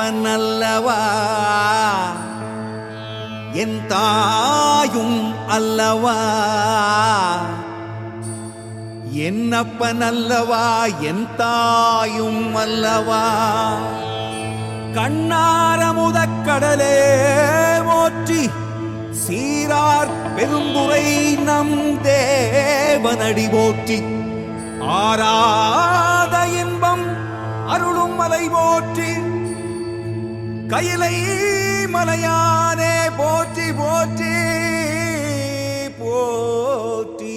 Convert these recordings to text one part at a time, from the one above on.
என்னப்பன் அல்லவா என் தாயும் அல்லவா, என்னப்பன் அல்லவா என் தாயும் அல்லவா. கண்ணாரமுதக் கடலே போற்றி சீரார் பெருந்துரை நம் தேவனடி போற்றி. ஆராத இன்பம் அருளும் மலை போற்றி, கையிலை மலையானே போற்றி போற்றி போற்றி.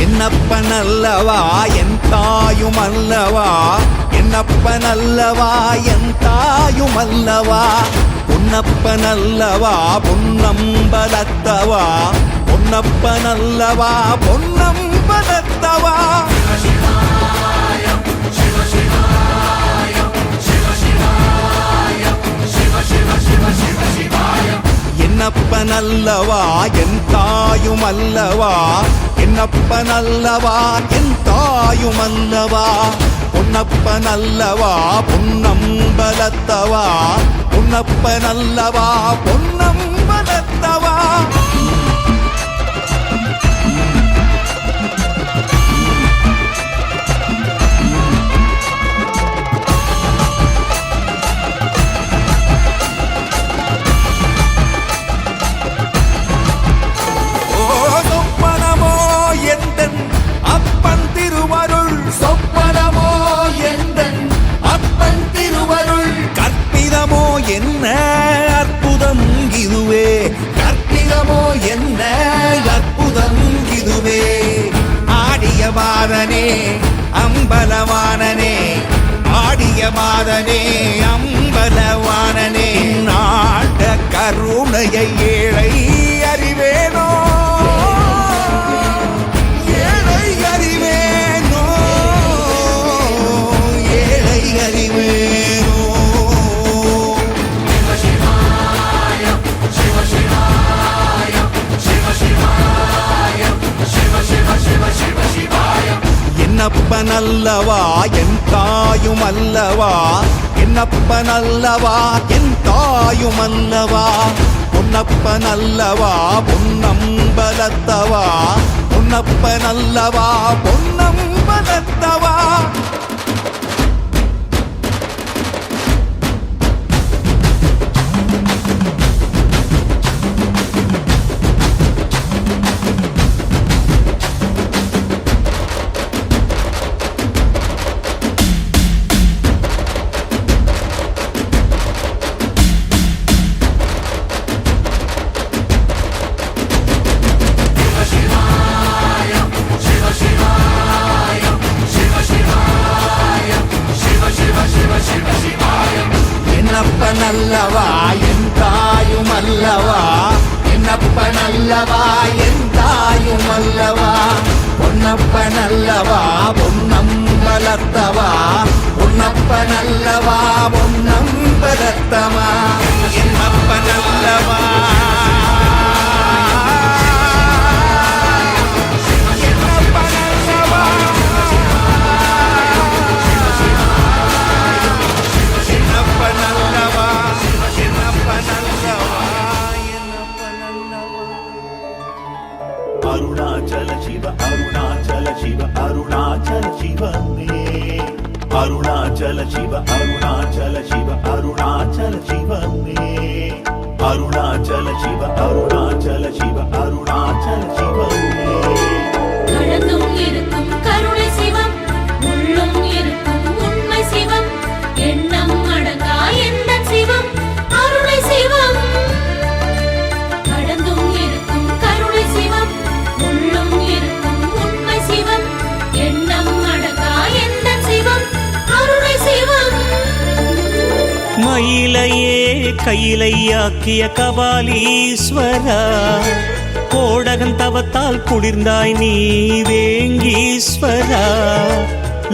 என்னப்பன் அல்லவா என் தாயும் அல்லவா, என்னப்பன் அல்லவா என் தாயும் அல்லவா. பொன்னப்பன் அல்லவா பொன்னம்பலத்தவா, பொன்னப்பன் அல்லவா பொன்னம்பலத்தவா. என்னப்பன் அல்லவா என் தாயும் அல்லவா, என்னப்பன் அல்லவா என் தாயும் அல்லவா. பொன்னப்பன் அல்லவா பொன்னம்பலத்தவா, பொன்னப்பன் அல்லவா பொன்னம்பலத்தவா. என்ன அற்புதம் இதுவே, கற்பிதமோ என்ன அற்புதம் இதுவே. ஆடிய மாதனே அம்பலவானனே, ஆடிய மாதனே அம்பலவானனே. நாட கருணையை ஏழை அறிவேனோ, ஏழை அறிவேனோ, ஏழை அறிவேனோ. என்னப்பன் அல்லவா என் தாயும் அல்லவா, என்னப்பன் அல்லவா என் தாயும் அல்லவா. பொன்னப்பன் அல்லவா பொன்னம்பலத்தவா, பொன்னப்பன் அல்லவா பொன்னம்பலத்தவா. என்னப்பன் அல்லவா என் தாயும் அல்லவா, என்னப்பன் அல்லவா என் தாயும் அல்லவா. பொன்னப்பன் அல்லவா பொன்னம்பலத்தவா, பொன்னப்பன் அல்லவா பொன்னம்பலத்தவா. என்னப்பன் அல்லவா அருணாச்சல சிவ அருணாச்சல சிவ அருணாச்சல சிவனே, அருணாச்சல சிவ அருணாச்சல சிவ அருணாச்சல சிவனே, அருணாச்சல சிவ அருணாச்சல சிவ அருணாச்சல சிவனே. கடந்தும் இருக்கும் கருணை சிவம், உள்ளும் இருக்கும் உண்மை சிவம், எண்ணம் அடங்கா எந்த சிவம் அருணை சிவம். கடந்தும் இருக்கும் கருணை சிவம், உள்ளும் இருக்கும் உண்மை சிவம், எண்ணம் அடங்கா எந்த சிவம் மயிலையே கையிலையாக்கிய கபாலீஸ்வரா, கோடகன் தவத்தால் குளிர்ந்தாய் நீ வேங்கீஸ்வரா.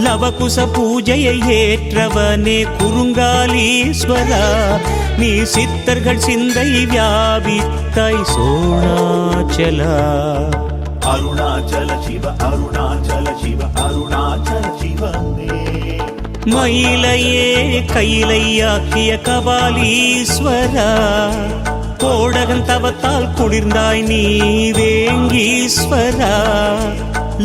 லவகுச பூஜையை ஏற்றவனே குறுங்காலீஸ்வரா, நீ சித்தர்கள் சிந்தை வியாபித்தாய் சோணாச்சலா. அருணாச்சல சிவ அருணாச்சல சிவ அருணாச்சல சிவனே. மயிலையே கையிலையாக்கிய கபாலீஸ்வரா, கோடகன் தவத்தால் குளிர்ந்தாய் நீ வேங்கீஸ்வரா.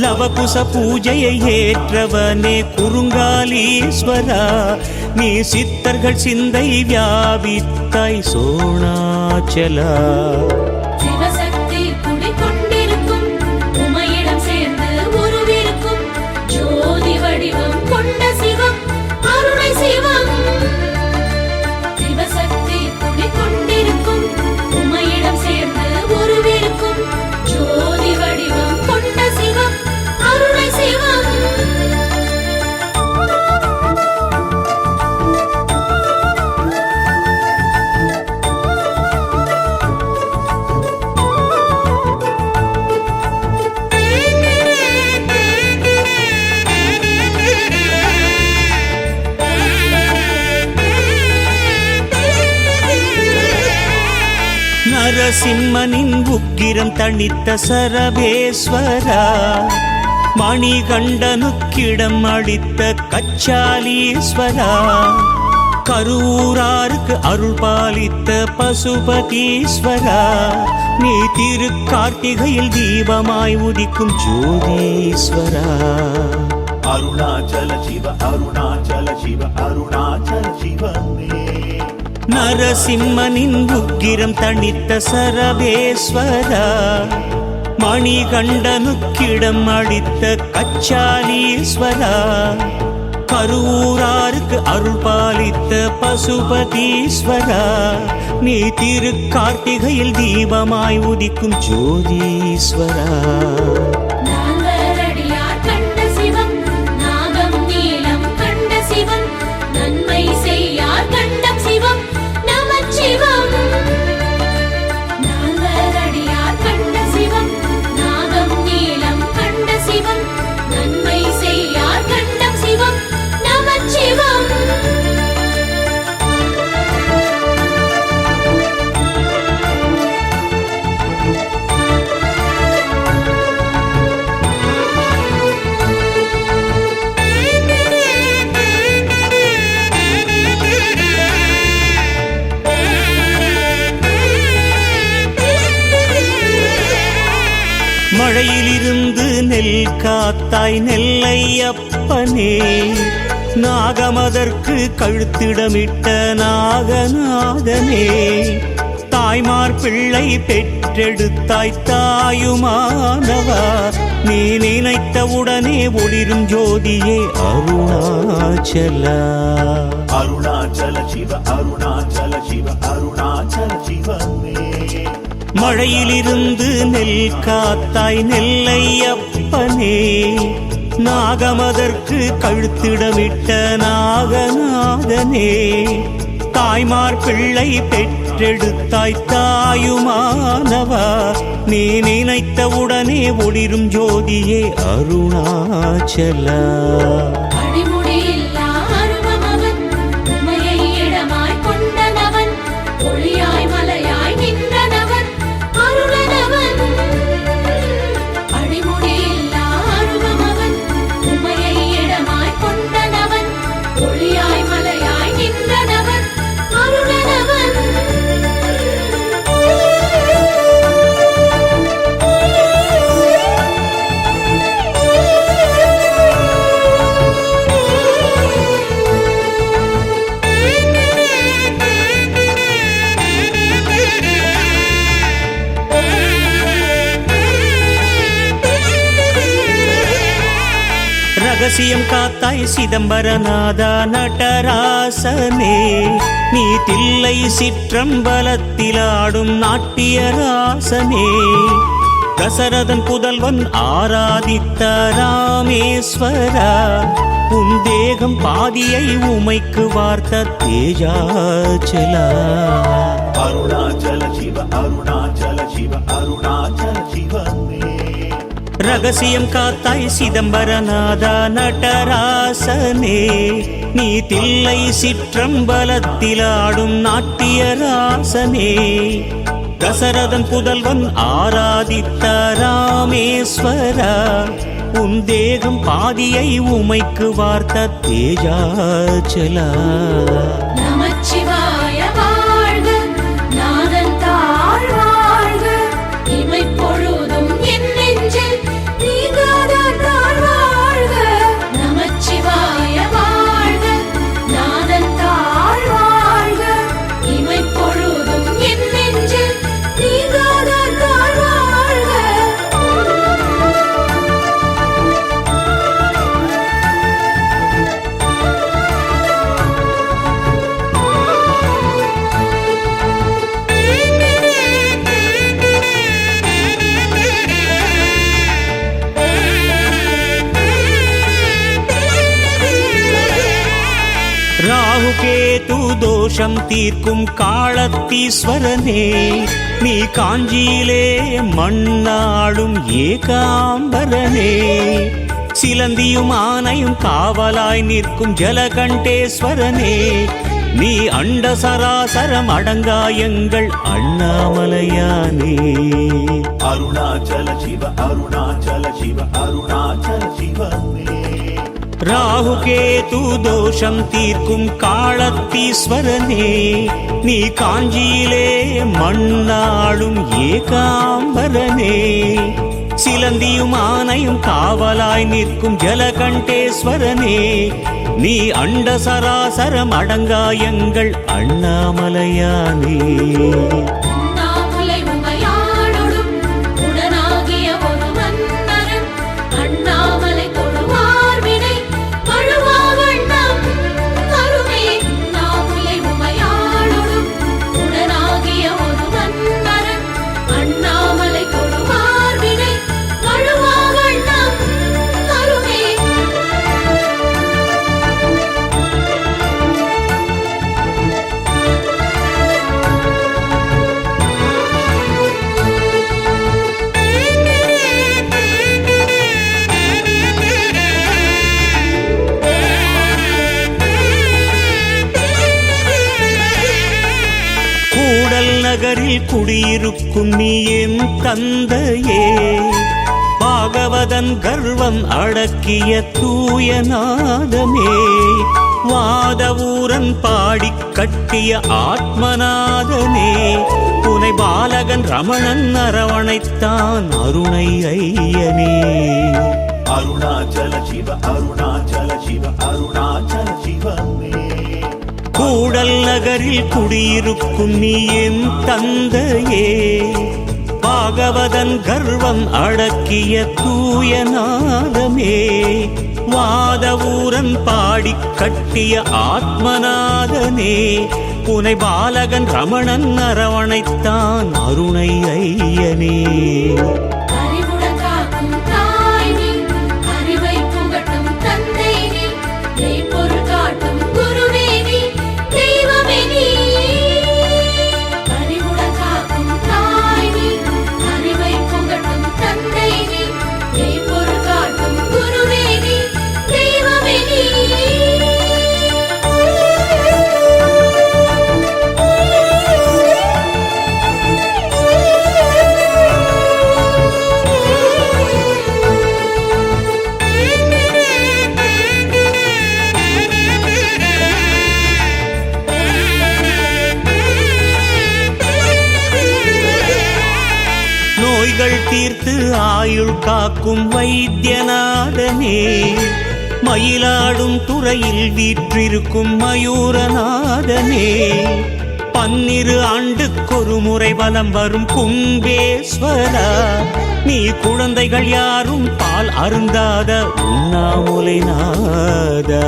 லவகுச பூஜையை ஏற்றவனே குறுங்காலீஸ்வரா, நீ சித்தர்கள் சிந்தை வியாபித்தாய் சோணாச்சலா. சிவசக்தி குடிகொண்டிருக்கும் உமையிடம் சேர்ந்து உருவிருக்கும் ஜோதி வடிவம் கொண்ட சிவம் அருணை சிவம். சிவசக்தி குடிகொண்டிருக்கும் உமையிடம் சேர்ந்து உருவிருக்கும் ஜோதி வடிவம் கொண்ட சிவம் அருணை சிவம். நரசிம்மனின் உக்கிரம் தணித்த சரபேஸ்வரா, மணிகண்டனுக்கிடம் அளித்த கச்சாலீஸ்வரா. கரூராருக்கு அருள் பாலித்த பசுபதீஸ்வரா, நீ திருக்கார்த்திகையில் தீபமாய் உதிக்கும் ஜோதீஸ்வரா. அருணாச்சல சிவ அருணாச்சல சிவ அருணாச்சல சிவனே. நரசிம்மனின் உக்கிரம் தணித்த சரபேஸ்வரா, மணிகண்டனுக்கிடம் அளித்த கச்சாலீஸ்வரா. கரூராருக்கு அருள் பாலித்த பசுபதீஸ்வரா, நீ திருக்கார்த்திகையில் தீபமாய் உதிக்கும் ஜோதீஸ்வரா. நால்வரடியார் கண்ட சிவம் நாகம் நீலம் கண்ட சிவம் நன்மை செய்யார் கண்டம் சிவம் நமச்சிவம். நால்வரடியார் கண்ட சிவம் நாகம் நீலம் கண்ட சிவம் நன்மை செய்யார் கண்டம் சிவம் நமச்சிவம். மழையிலிருந்து நெல் காத்தாய் நெல்லையப்பனே, நாகமதற்கு கழுத்திடமிட்ட நாகநாதனே. தாய்மார் பிள்ளை பெற்றெடுத்தாய் தாயுமானவா, நீ நினைத்தவுடனே ஒளிரும் ஜோதியே அருணாச்சலா. அருணாச்சல சிவ அருணாச்சல சிவ அருணாச்சல சிவனே. மழையிலிருந்து நெல் காத்தாய் நெல்லையப்பனே, நாகமதற்கு கழுத்திடமிட்ட நாகநாதனே. தாய்மார் பிள்ளை பெற்றெடுத்தாய் தாயுமானவா, நீ நினைத்தவுடனே ஒளிரும் ஜோதியே அருணாச்சலா. அடிமுடியில்லா அருவமவன் உமையை இடமாய் கொண்டனவன் ஒளியாய் மலையாய் நின்றனவன் அருளனவன். அடிமுடியில்லா அருவமவன் உமையை இடமாய் கொண்டனவன் ஒளியாய் மலையாய் நின்றனவன் அருளனவன். ரகசியம் காத்தாய் சிதம்பரநாதா நடராசனே, நீ தில்லை சிற்றம்பலத்திலாடும் நாட்டியராசனே. தசரதன் புதல்வன் ஆராதித்த ராமேஸ்வரா, உன் தேகம் பாதியை உமைக்கு வார்த்த தேஜாச்சலா. அருணாச்சல சிவ அருணாச்சல சிவ அருணாச்சல சிவமே. ரகசியம் காத்தாய் சிதம்பரநாதா நடராசனே, நீ தில்லை சிற்றம்பலத்திலாடும் நாட்டியராசனே. தசரதன் புதல்வன் ஆராதித்த ராமேஸ்வரா, உன் தேகம் பாதியை உமைக்கு வார்த்த தேஜாச்சலா. நமச்சிவாய வாழ்க, நாதன் தாழ் வாழ்க, இமை பொழுதும் என் நெஞ்சில் நீங்காத தாழ் வாழ்க. நமச்சிவாய வாழ்க, நாதன் தாழ் வாழ்க, இமை பொழுதும் என் நெஞ்சில் நீங்காத தாழ் வாழ்க. ராகுகேது தோஷம் தீர்க்கும் காளத்தீஸ்வரனே, நீ காஞ்சியிலே மண்ணாளும் ஏகாம்பரனே. சிலந்தியும் ஆனையும் காவலாய் நிற்கும் ஜலகண்டேஸ்வரனே, நீ அண்ட சராசரம் அடங்காயங்கள் அண்ணாமலையானே. அருணாச்சல சிவ அருணாச்சல சிவ அருணாச்சல சிவமே. ராகுகேது தோஷம் தீர்க்கும் காளத்தீஸ்வரனே, நீ காஞ்சியிலே மண்ணாளும் ஏகாம்பரனே. சிலந்தியும் ஆனையும் காவலாய் நிற்கும் ஜலகண்டேஸ்வரனே, நீ அண்ட சராசரம் அடங்காயங்கள் அண்ணாமலையானே. அண்ணாமலை உமையாளொடும் உடனாகிய ஒரு மன்னரன், அண்ணாமலை தொழுவார் வினை வழுவா வண்ணம் கருமே. அண்ணாமலை உமையாளொடும் உடனாகிய ஒரு மன்னரன், அண்ணாமலை தொழுவார் வினை வழுவா வண்ணம் கருமே. கூடல் நகரில் குடியிருக்கும் நீ என் தந்தையே, பாகவதன் கர்வம் அடக்கிய தூயநாதமே. வாதவூரன் பாடிக் கட்டிய ஆத்மநாதனே, புனை பாலகன் ரமணன் அரவணைத்தான் அருணை ஐயனே. அருணாச்சல சிவ அருணாச்சல சிவ அருணாச்சல சிவமே. கூடல் நகரில் குடியிருக்கும் நீ என் தந்தையே, பாகவதன் கர்வம் அடக்கிய தூயநாதமே. வாதவூரன் பாடிக் கட்டிய ஆத்மநாதனே, புனை பாலகன் ரமணன் அரவணைத்தான் அருணை ஐயனே. அறிவுடன் காக்கும் தாய் நீ, அறிவை புகட்டும் தந்தை நீ, மெய்ப்பொருள் காட்டும் குருவே நீ, தெய்வமே நீ. அறிவுடன் காக்கும் தாய் நீ, அறிவை புகட்டும் தந்தை நீ, மெய்ப்பொருள் காட்டும் குருவே நீ, தெய்வமே நீ. நோய்கள் தீர்த்து ஆயுள் காக்கும் வைத்தியநாதனே, மயிலாடும் துறையில் வீற்றிருக்கும் மயூரநாதனே. 12 ஆண்டுக்கொரு முறை வலம் வரும் கும்பேஸ்வரா, நீ குழந்தைகள் யாரும் பால் அருந்தாத உண்ணாமுலை நாதா.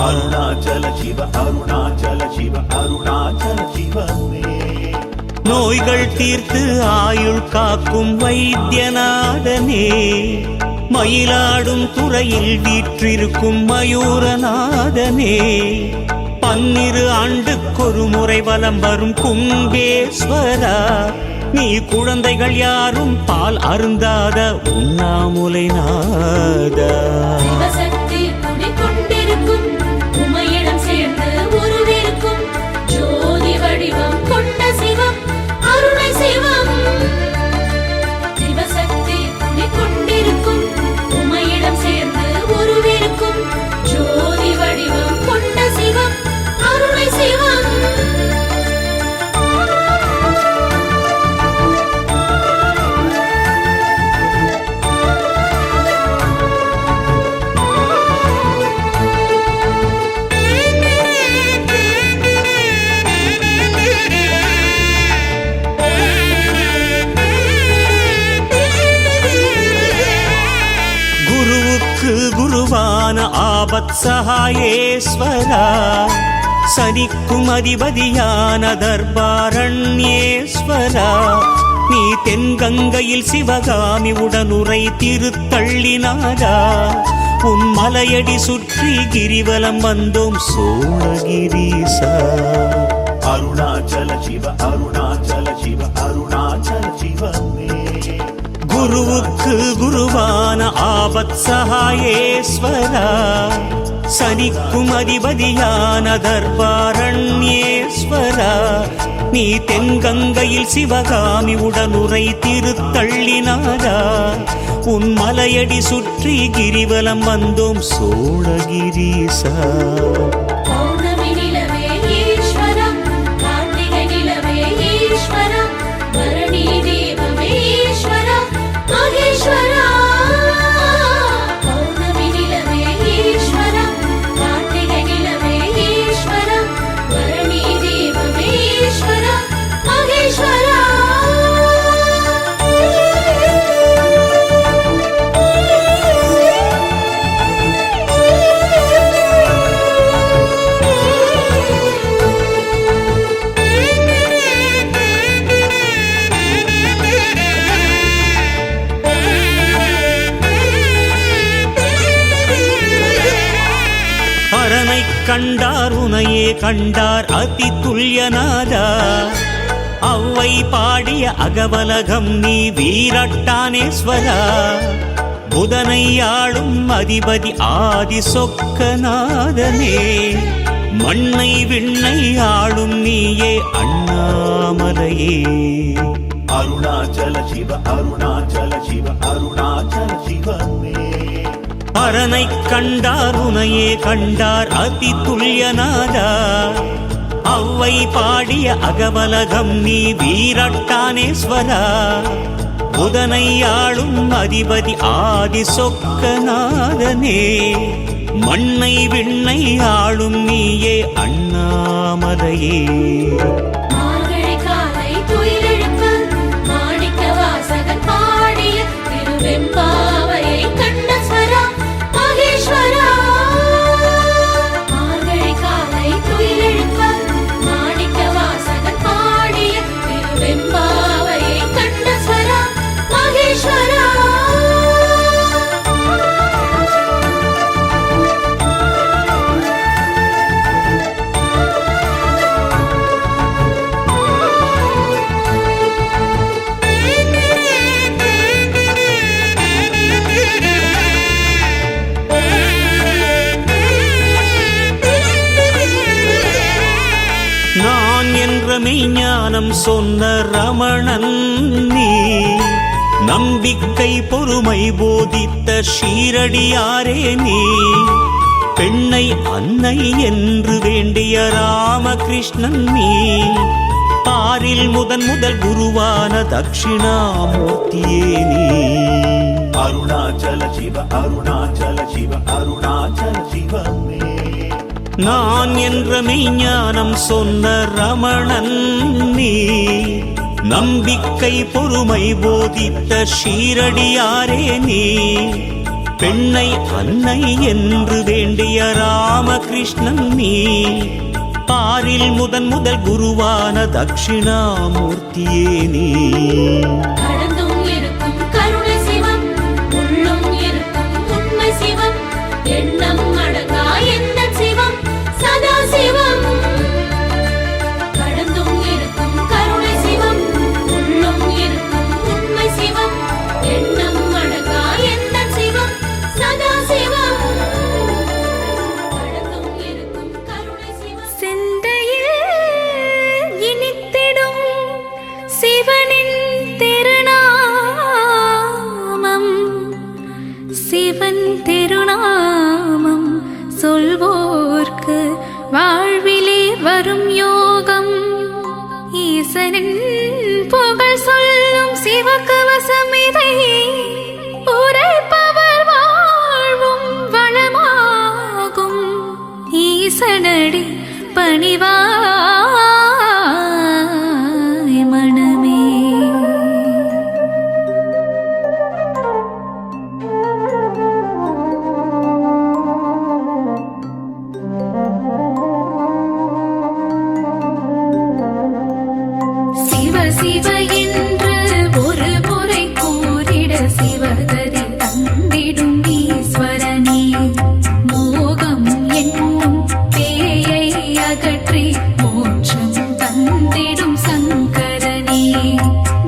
அருணாச்சல சிவ அருணாச்சல சிவ அருணாச்சல சிவமே. நோய்கள் தீர்த்து ஆயுள் காக்கும் வைத்தியநாதனே, மயிலாடும் துறையில் வீற்றிருக்கும் மயூரநாதனே, 12 ஆண்டுக்கொரு முறை வலம் வரும் கும்பேஸ்வரா, நீ குழந்தைகள் யாரும் பால் அருந்தாத உண்ணாமுலை நாதா. சிவசக்தி குடிகொண்டிருக்கும் உமையிடம் சேர்ந்து உருவிருக்கும் ஜோதி வடிவம் கொண்ட சிவம் அருணை சிவம். சிவசக்தி குடிகொண்டிருக்கும் உமையிடம் சேர்ந்து உருவிருக்கும் ஜோதி வடிவம் கொண்ட சிவம் அருணை சிவம். குருவான ஆபத் சகாயேஸ்வரா, சனிக்கும் அதிபதியான தர்பாரண்யேஸ்வரா, நீ தென்கங்கையில் சிவகாமி உடனுரை திருத்தள்ளினாரா, உன் மலையடி சுற்றி கிரிவலம் வந்தோம் சோழகிரீசா. அருணாச்சல சிவ அருணாச்சல சிவ அருணாச்சல சிவமே. குருவுக்கு குருவான ஆபத் சகாயேஸ்வரா, சனிக்கும் அதிபதியான தர்பாரண்யேஸ்வரா, நீ தென்கங்கையில் சிவகாமி உடனுரை திருத்தள்ளினாரா, உன் மலையடி சுற்றி கிரிவலம் வந்தோம் சோழகிரீசா. பௌர்ணமி நிலவே ஈஸ்வரா, கார்த்திகை நிலவே ஈஸ்வரா, பரணி தீபமே ஈஸ்வரா மகேஸ்வரா. பௌர்ணமி நிலவே ஈஸ்வரா, கார்த்திகை நிலவே ஈஸ்வரா, பரணி தீபமே ஈஸ்வரா மகேஸ்வரா. அரனை கண்டார் உனையே கண்டார் அதி துல்யநாதா, அவ்வை பாடிய அகவலகம் நீ வீரட்டானேஸ்வரா, புதனை ஆளும் அதிபதி ஆதி சொக்கநாதனே, மண்ணை விண்ணை ஆளும் நீயே அண்ணாமலையே. அருணாச்சல சிவ அருணாச்சல சிவ அருணாச்சல சிவமே. அரனை கண்டார் உனையே கண்டார் அதி துல்யநாதா, அவ்வை பாடிய அகவலகம் நீ வீரட்டானேஸ்வரா, புதனை ஆளும் அதிபதி ஆதி சொக்கநாதனே, மண்ணை விண்ணை ஆளும் நீயே அண்ணாமலையே. மார்கழி காலை துயிலெழுப்ப மாணிக்க வாசகன் பாடிய திருவெம்பாவையை கண்ட ஸ்வரா மகேஸ்வரா. மார்கழி காலை துயிலெழுப்ப மாணிக்க வாசகன் பாடிய திருவெம்பாவையை கண்ட ஸ்வரா மகேஸ்வரா. நான் என்ற மெய்ஞானம் சொன்ன ரமணன் நீ, நம்பிக்கை பொறுமை போதித்த ஷீரடியாரே நீ, பெண்ணை அன்னை என்று வேண்டிய ராமகிருஷ்ணன் நீ, பாரில் முதல் குருவான தட்சிணாமூர்த்தியே நீ. அருணாச்சல சிவ அருணாச்சல சிவ அருணாச்சல சிவமே. நான் என்ற மெய்ஞானம் சொன்ன ரமணன் நீ, நம்பிக்கை பொறுமை போதித்த ஷீரடியாரே நீ, பெண்ணை அன்னை என்று வேண்டிய ராமகிருஷ்ணன் நீ, பாரில் முதல் குருவான தட்சிணாமூர்த்தியே நீ. கடந்தும் இருக்கும் கருணை சிவம், உள்ளும் இருக்கும் உண்மை சிவம், எண்ணம் அடங்கா எந்த சிவம் சதா சிவம். கடந்தும் இருக்கும் கருணை சிவம், உள்ளும் இருக்கும் உண்மை சிவம், எண்ணம் அடங்கா எந்த சிவம் சதா சிவம். கடந்தும் இருக்கும் கருணை சிவம். சிந்தையில் இனித்திடும் சிவனின் திருநாமம், சிவன் திருநாமம் சொல்வோர்க்கு வாழ்விலே வரும் யோகம். ஈசனின் புகழ் சொல்லும் சிவகவசம் இதை உரைப்பவர் வாழ்வும் வளமாகும். ஈசனடி பணிவாய் மனமே. சிவ சிவ என்று ஒரு முறை கூறிட சிவகதி தந்திடும் ஈஸ்வரனே. மோகம் என்னும் பேயை அகற்றி மோட்சம் தந்திடும் சங்கரனே.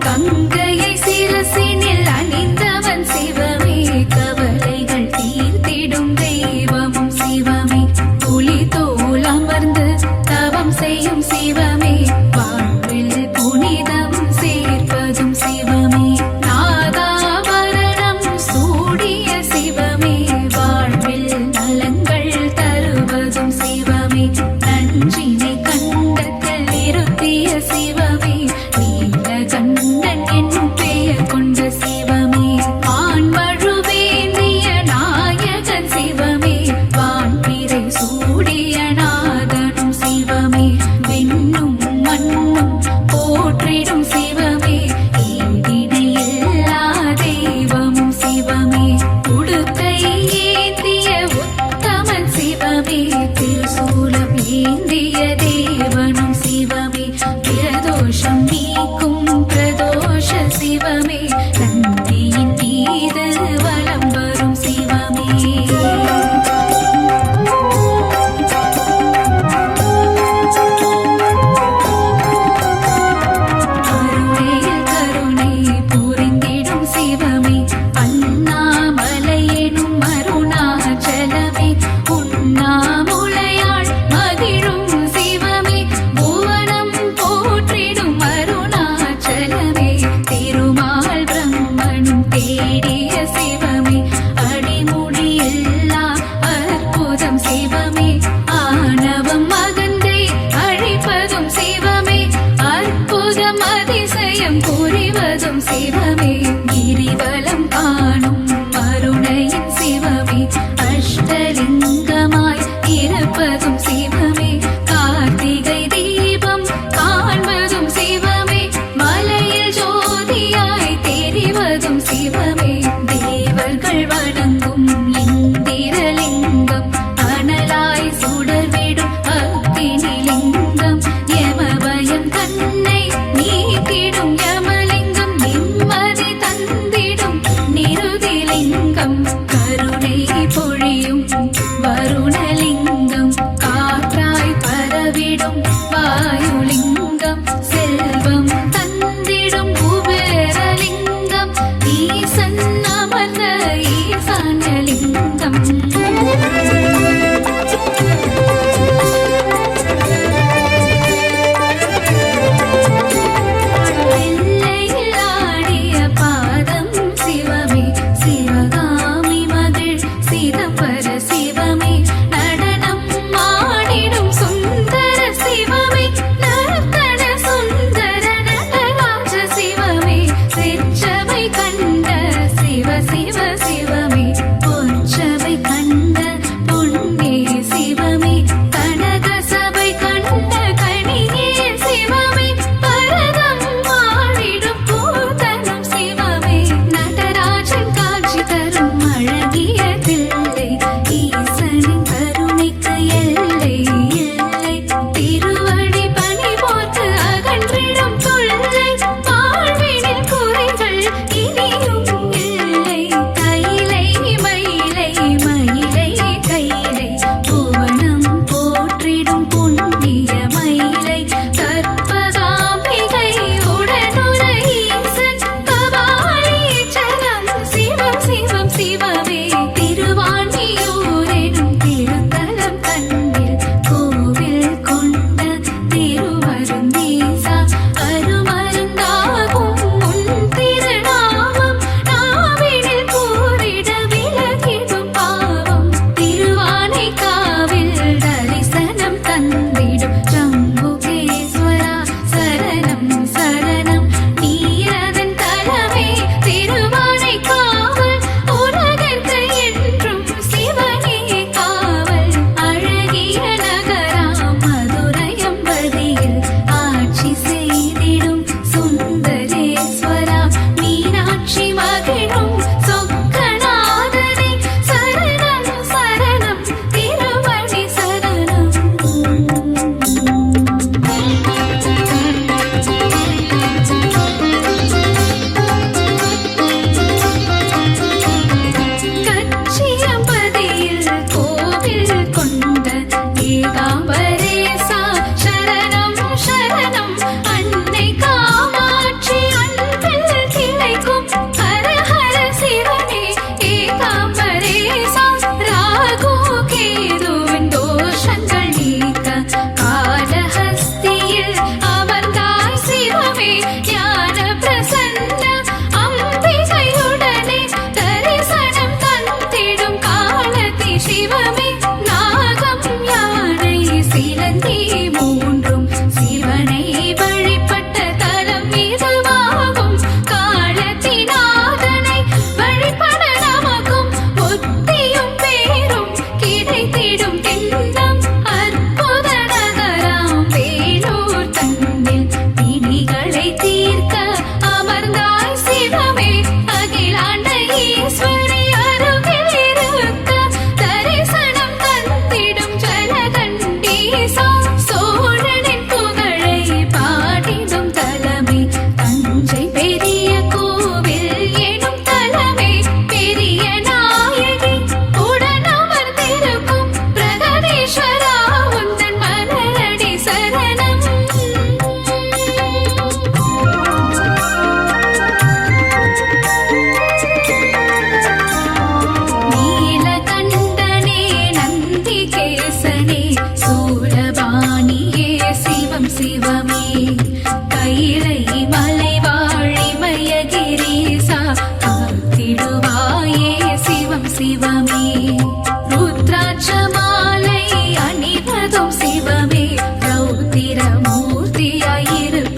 கங்கையை சிரசினில் அணிந்தவன் சிவமே, கவலைகள் தீர்த்திடும் தெய்வமும் சிவமே. புலி தோல் அமர்ந்து தவம் செய்யும் சிவமே, வாழ்வில் புனிதம் சேர்ப்பதும் சிவமே. நாதாபரணம் சூடிய சிவமே, வாழ்வில் நலங்கள் தருவதும் சிவமே. நஞ்சினை கண்டத்தில் நிறுத்திய சிவமே, நீலகண்டன் என்னும் பெயர் கொண்ட சிவமே. ஆண்மழுவேந்திய நாயகன் சிவமே, வான்பிறை சூடிய நாதனும் சிவமே. விண்ணும் மண்ணும் போற்றிடும் சிவமே, ஈடிணையில்லா தெய்வமும் சிவமே. உடுக்கை ஏந்திய உத்தமன் சிவமே, திருசூலம் ஏந்திய தேவனும் சிவமே. பிரதோஷம் நீக்கும் பிரதோஷ சிவமே, நந்தியின் மீது வலம் வரும் சிவமே. கருணையில் கருணை புரிந்திடும் சிவமே, அண்ணாமலை எனும் அருணாச்சலமே. உண்ணாமுலையாள் மகிழும் சிவமே, புவனம் போற்றிடும் அருணாச்சலமே. திருமால் பிரம்மனும் தேடிய சிவமே, அடிமுடியில்லா அற்புதம் சிவமே. ஆணவம் அகந்தை அழிப்பதும் சிவமே, அற்புதம் அதிசயம் புரிவதும் சிவமே. கிரிவலம் காணும் அருணையின் சிவமே, அஷ்டலிங்கமாய் இருப்பதும் சிவமே. கார்த்திகை தீபம் காண்பதும் சிவமே, மலையில் ஜோதியாய் தெரிவதும் சிவமே. தேவர்கள் வணங்கும் இந்திரலிங்கம், அனலாய் சுடர்விடும் அக்கினிலிங்கம். யமபயம் தன்னை நீக்கிடும் யமலிங்கம், நிம்மதி தந்திடும் நிருதிலிங்கம். கருணை பொழியும் வருணலிங்கம், காற்றாய் பரவிடும் வாயுலிங்கம். செல்வம் தந்திடும் குபேரலிங்கம், ஈசன் அமர்ந்த ஈசான்யலிங்கம். வெள்ளையில் ஆடிய பாதம் சிவமே, சிவகாமி மகிழ் சிவமே ருத்ராட்ச மாலை அணிவதும் சிவமே ரௌத்திர மூர்த்தியாயிருப்பதும்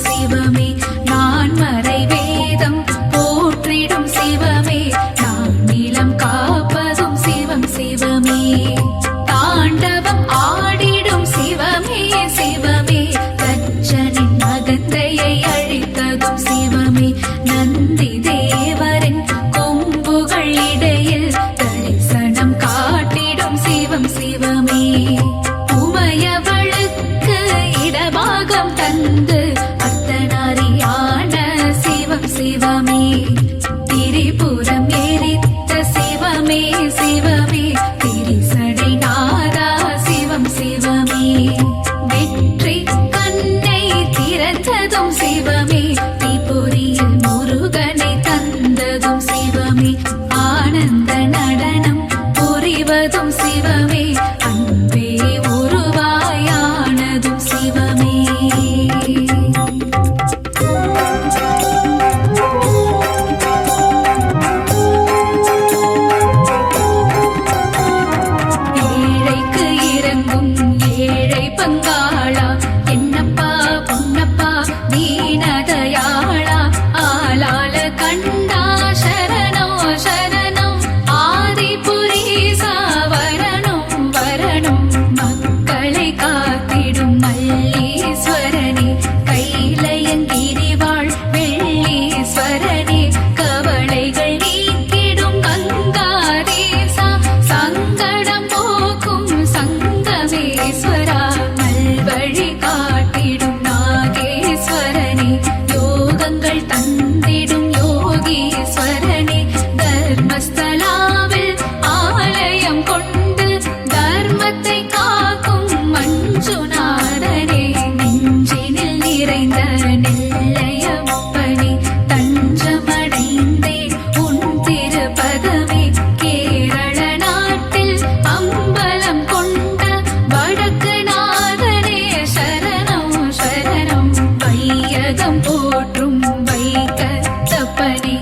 சிவமே நான் மறை வேதம் போற்றிடும் சிவமே நான் நிலம் காப்பதும் சிவம் சிவமே தாண்டவம் ஆடிடும் சிவமே சிவமே தச்சனின் மகந்தையை அழித்ததும் சிவமே நந்தி தேவரின் கொம்புகள் இடையில் தரிசனம் காட்டிடும் சிவம் சிவமே உமையவளுக்கு இடபாகம் தந்து அர்த்தநாரியான சிவம் சிவமே திரிபுரம் எரித்த சிவமே சிவமே திரிசடை நாதா சிவம் சிவமே வெற்றி கண்ணை திறந்ததும் சிவமே திரிபுரியில் முருகனை தந்ததும் சிவமே ஆனந்த நடனம் புரிவதும் சிவமே அன்பே உருவாயானதும் சிவமே ஏழைக்கு இறங்கும் ஏழை பங்காளா என்னப்பா பொன்னப்பா தீனதயாளா ஆளால கண்டா சரணோ சரணம் ஆதிபுரீசா வரணும் வரணும் மக்களை காத்திடும் மல்லீஸ்வரனே கைலயங்கிரிவாள் வெள்ளீஸ்வரனே கவலைகள் நீக்கிடும் கங்காதேசா சங்கடம் போக்கும் சங்கமேஸ்வரா நல்வழி காட்டிடும் நாகேஸ்வரனே யோகங்கள் தந்திடும் யோகீஸ்வரனே தர்மஸ்தலாவில் ஆலயம் கொண்டு தர்மத்தை காக்கும் மஞ்சுநாதனே நெஞ்சினில் நிறைந்த நெல்லையப்பனே தஞ்சமடைந்தேன் உன் திருப்பதமே கேரள நாட்டில் அம்பலம் கொண்ட வடக்கு நாதனே சரணம் சரணம் வையகம் போற்றும் வைகத்தப்பனே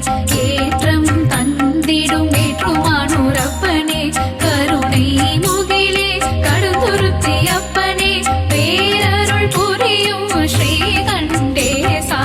ஏற்றம் தந்திடும் ஏற்றுமானூரப்பனே கருணை முகிலே கடுதுருத்தி அப்பனே பேரருள் புரியும் ஸ்ரீகண்டேசா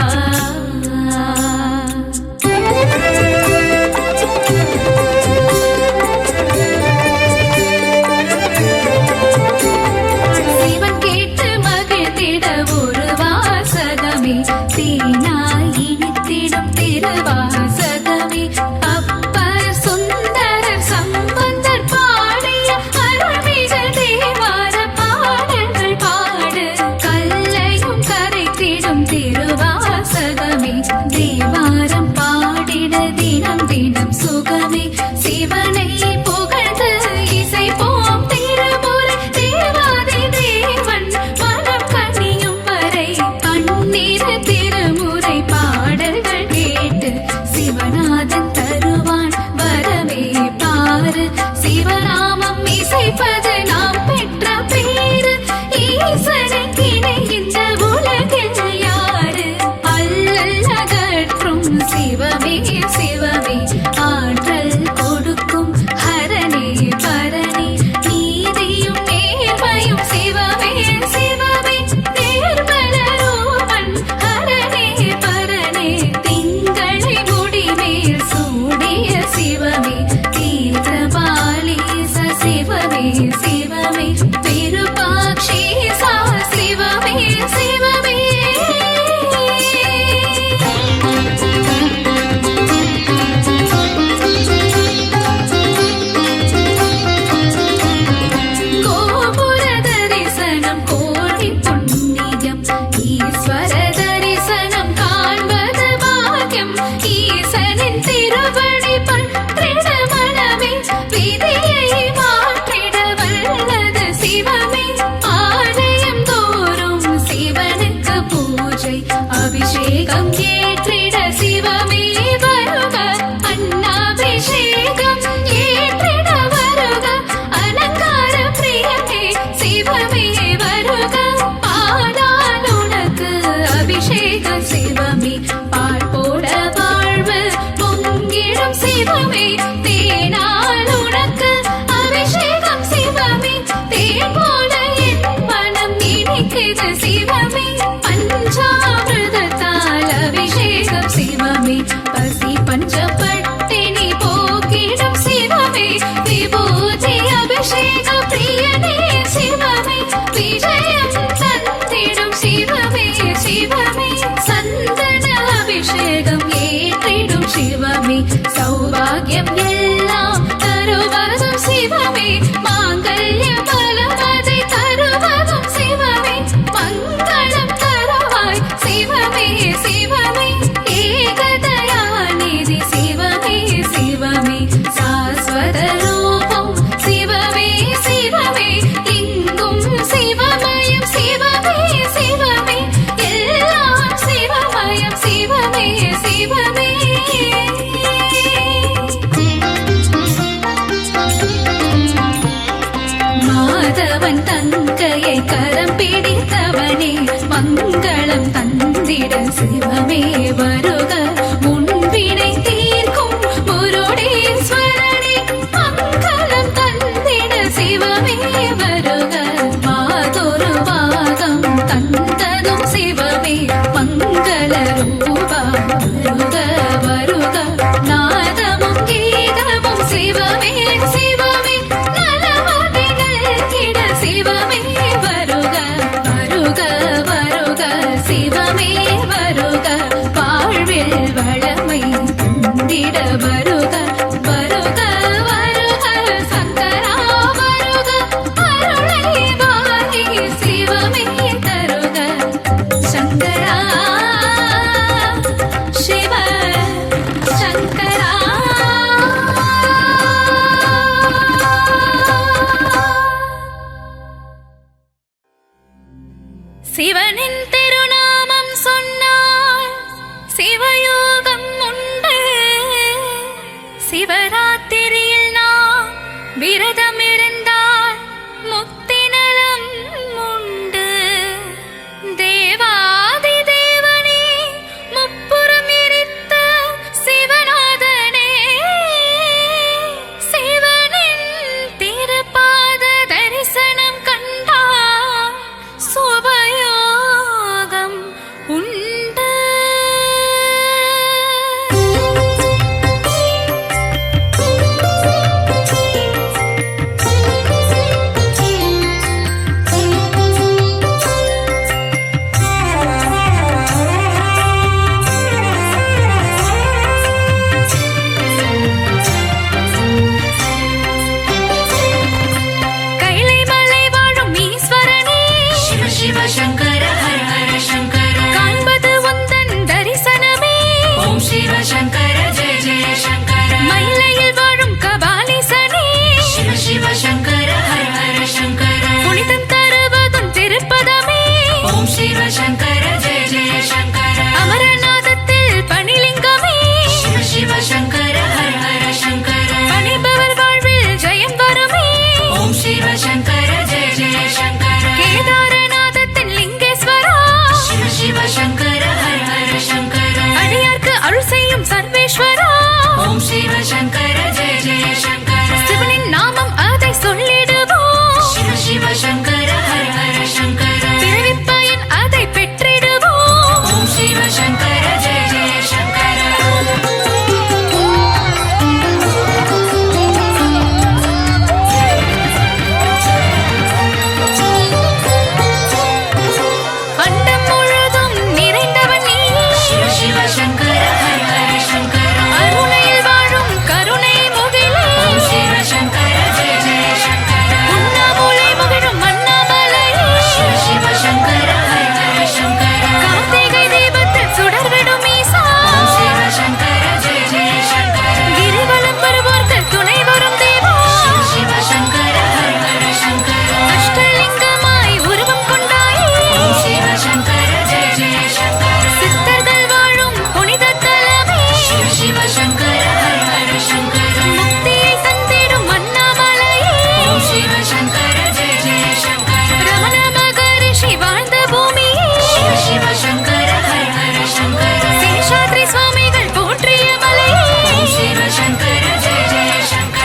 சிவன் கேட்டு மகிழ்ந்திட ஒரு வாசகமே தீனாய் இனித்திடும் திருவாசகமே அப்பர் சுந்தரர் சம்பந்தர் பாடிய அருள்மிகு தேவார பாடல்கள் பாடு கல்லையும் கரைத்திடும் திருவாசகமே தேவாரம் பாடிட தினம் தினம் சுகமே சிவனை புகழ்ந்து இசைப்போம் திருமுறை தேவாதி தேவன் மனம் கனியும் வரை பன்னிரு திருமுறை பாடல்கள் கேட்டு சிவநாதன் தருவான் வரவே பாரு சிவநாமம் இசைப்பது நாம் பெற்ற பேரு ஈசனுக்கு இணை இந்த உலகில் யாரு அல்லல் அகற்றும் சிவமே சிவமே ஆற்றல் கொடுக்கும் சிவமே வருக முன்பினை தீர்க்கும் முருடேஸ்வரனே மங்களம் தந்திட சிவமே வருக மாதொரு பாகம் தந்ததும் சிவமே மங்கள ரூபா வருக வருக நாதமும் கீதமும் சிவமே சிவமே நலமதிகள் கிட சிவமே வருக வருக வருக சிவமே வருக வாழ்வில் வளமை தந்திட வருக வருக வருக சங்கரா வருக அருளை வாரி சிவமே தருக சங்கரா சிவ சங்கரா சிவனின் திருநாமம் சொன்னால் சிவயோகம் உண்டு. சிவராத்திரியில் நாம் விரதம் இருந்தால் முக்தி நலம் உண்டு. தேவாதி தேவனே முப்புறம் எரித்த சிவநாதனே சிவனின் திருப்பாத தரிசனம் கண்டால் சுபயோகம் உண்டு. கைலை மலை வாழும் ஈஸ்வரனே சிவ சிவ சங்கர ஹர ஹர சங்கர காண்பது உந்தன் தரிசனமே ஓம் சிவ சங்கர ஜெய ஜெய சங்கர மயிலையில் வாழும் கபாலீசனே சிவ சிவ சங்கர ஹர ஹர சங்கர புனிதம் தருவதும் திருப்பதமே ஓம் சிவ சங்கர ஜெய ஜெய சங்கர அமரநாதத்தில் பணிலிங்கமே சிவ சிவ சங்கர ஹர ஹர சங்கர பணிபவர் வாழ்வில் ஜெயம் வருமே ஓம் சிவ சங்கர ஜெய ஜெய சங்கர கேதாரநாதத்தின் லிங்கேஸ்வரா சிவ சிவ சங்கர ஹர ஹர சங்கர அடியார்க்கு அருள் செய்யும் சர்வேஸ்வரா ஓம் சிவ சங்கர ஜெய ஜெய சங்கர சிவனின் நாமம் அதை சொல்லிடுவோம் சிவ சிவ சங்கர ஹர ஹர சங்கர பிறவிப் பயன் அதை பெற்றிடுவோம் ஓம் சிவ சங்கர ஜெய ஜெய சங்கர அண்டம் முழுதும் நிறைந்தவன் நீ சிவ சிவ சங்கர ஹர ஹர சங்கர அருணையில் வாழும் கருணை முகிலே ஓம் சிவ சங்கர ஜெய ஜெய சங்கர உண்ணாமூலை மகிழும் அண்ணாமலையே சிவ சிவ சங்கர ஹர ஹர சங்கர கார்த்திகை தீபத்தில் சுடர்விடும் ஈசா ஓம் சிவ சங்கர ஜெய ஜெய சங்கர கிரிவலம் வருவோர்க்கு துணை வரும் தேவா சிவ சிவ சங்கர ஹர ஹர சங்கர அஷ்டலிங்கமாய் உருவம் கொண்டாயே ஓம் சிவ சங்கர ஜெய ஜெய சங்கர சித்தர்கள் வாழும் புனித தலமே சிவ சிவ சங்கர ஹர ஹர சங்கர முக்தியை தந்திடும் அண்ணாமலையே ஓம் சிவ சங்கர ஜெய ஜெய சங்கர ரமண மகரிஷி வாழ்ந்த பூமியே சிவ சிவ சங்கர ஹர ஹர சங்கர சேஷாத்ரி சுவாமிகள் போற்றிய மலையே ஓம் சிவ சங்கர ஜெய ஜெய சங்கர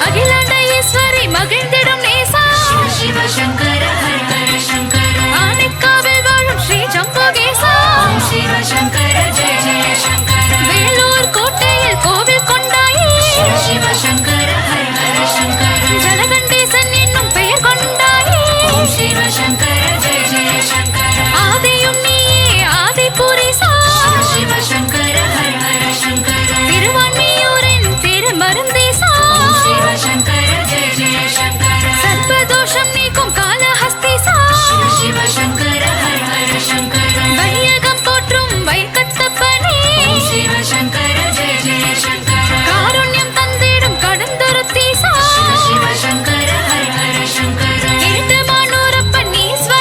அகிலாண்ட ஈஸ்வரி மகிழ்ந்திடும் நேசா சிவ சிவ சங்கர ஹர ஹர சங்கர ஆனைக்காவில் வாழும் ஸ்ரீ ஜம்புகேசா ஓம் சிவ சங்கர ஜெய ஜெய சங்கர வேலூர் கோட்டையில் கோவில் கொண்டாயே சிவ சிவ சங்கர ஹர ஹர சங்கர ஜலகண்டேசன் என்னும் பெயர் கொண்டாயே ஓம் சிவ சங்கர ஜெய ஜெய சங்கர ஆதியும் நீயே ஆதிபுரீசா சிவ சிவ சங்கர ஹர ஹர சங்கர திருவான்மியூரின் திருமருந்தீசா ஓம் சிவ சங்கர ஜெய ஜெய சங்கர சர்வதோஷம் நீக்கும் காலஹஸ்தீசா சிவ சிவ சங்கர ஹர ஹர சங்கர வையகம் போற்றும் வைக்கத்தப்பனே ஓம் சிவ சங்கர ஜெய ஜெய சங்கர காருண்யம் தந்திடும் கடந்தொருத்தீசா சிவ சிவ சங்கர ஹர ஹர சங்கர கேட்டு மானூரப்பன் ஈஸ்வரா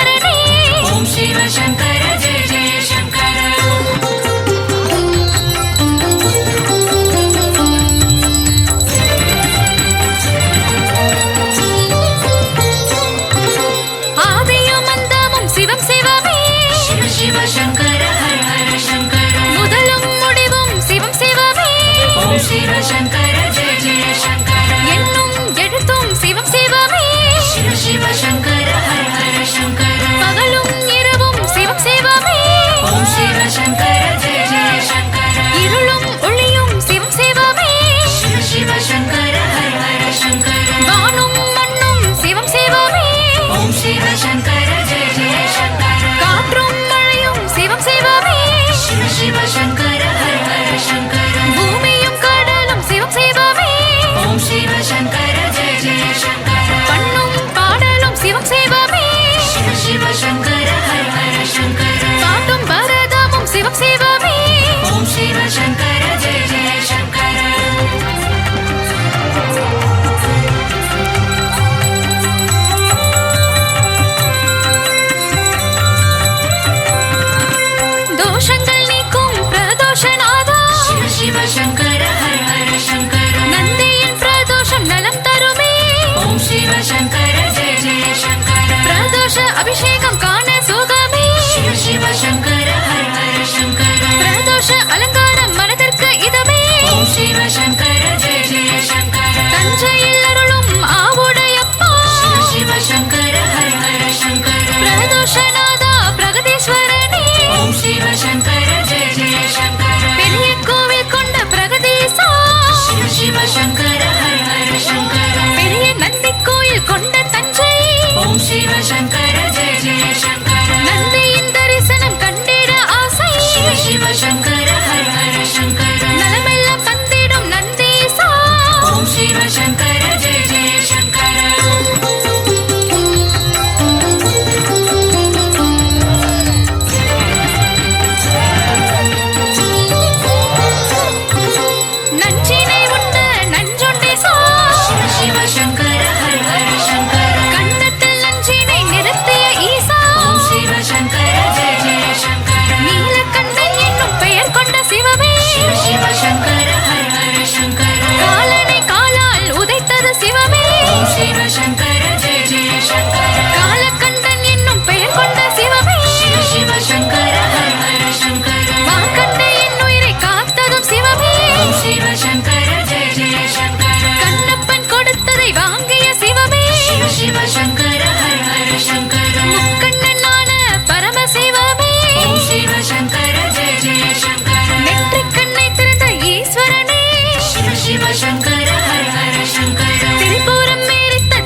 பிரதோஷ அபிஷேகம் காண சுகமே சிவ சிவ சங்கர ஹர ஹர சங்கர பிரதோஷ அலங்காரம் மனதிற்கு இதமே ஓம் சிவ சங்கர ஜெய ஜெய சங்கர தஞ்சையில் அருளும் ஆவுடையப்பா சிவ சிவ சங்கர ஹர ஹர சங்கர பிரதோஷநாதா பிரகதீஸ்வரனே ஓம் சிவ சங்கர ஜெய ஜெய சங்கர பெரிய கோவில் கொண்ட பிரகதீசா சிவ சிவ சங்கர ஹர ஹர சங்கர பெரிய நந்தி கோயில் கொண்ட தஞ்சை ஓம் சிவ சங்கர ஜெய ஜெய சங்கர நந்தியின் தரிசனம் கண்டிட ஆசை சிவ சிவ சங்கர ஹர ஹர சங்கர நலமெல்லாம் தந்திடும் நந்தீசா ஓம் சிவ சங்கர ஜெய ஜெய சங்கர நஞ்சினை உண்ட நஞ்சொண்டேசா சிவ சிவ சங்கர ஹர ஹர சங்கர கண்டத்தில் நஞ்சினை நிறுத்திய ஈசா ஓம் சிவ சங்கர ஜெய ஜெய சங்கர நீலகண்டன் என்னும் பெயர் கொண்ட சிவமே சிவ சிவ சங்கர ஹர ஹர சங்கர காலனை காலால் உதைத்தது சிவமே ஓம் சிவ சங்கர ஜெய ஜெய சங்கர காலகண்டன் என்னும் பெயர் கொண்ட சிவமே சிவ சிவ சங்கர ஹர ஹர சங்கர வாக்கண்ட என் உயிரை காத்ததும் சிவமே ஓம் சிவ சங்கர ஜெய ஜெய சங்கர கண்ணப்பன் கொடுத்ததை வாங்கிய சிவமே சிவ சிவ சங்கர ஹர ஹர சங்கர முக்கண்ணனான பரமசிவமே ஓம் சிவ சங்கர ஜெய ஜெய சங்கர நெற்றிக் கண்ணை திறந்த ஈஸ்வரனே சிவ சிவ சங்கர ஹர ஹர சங்கர திரிபுரம் மேரித்த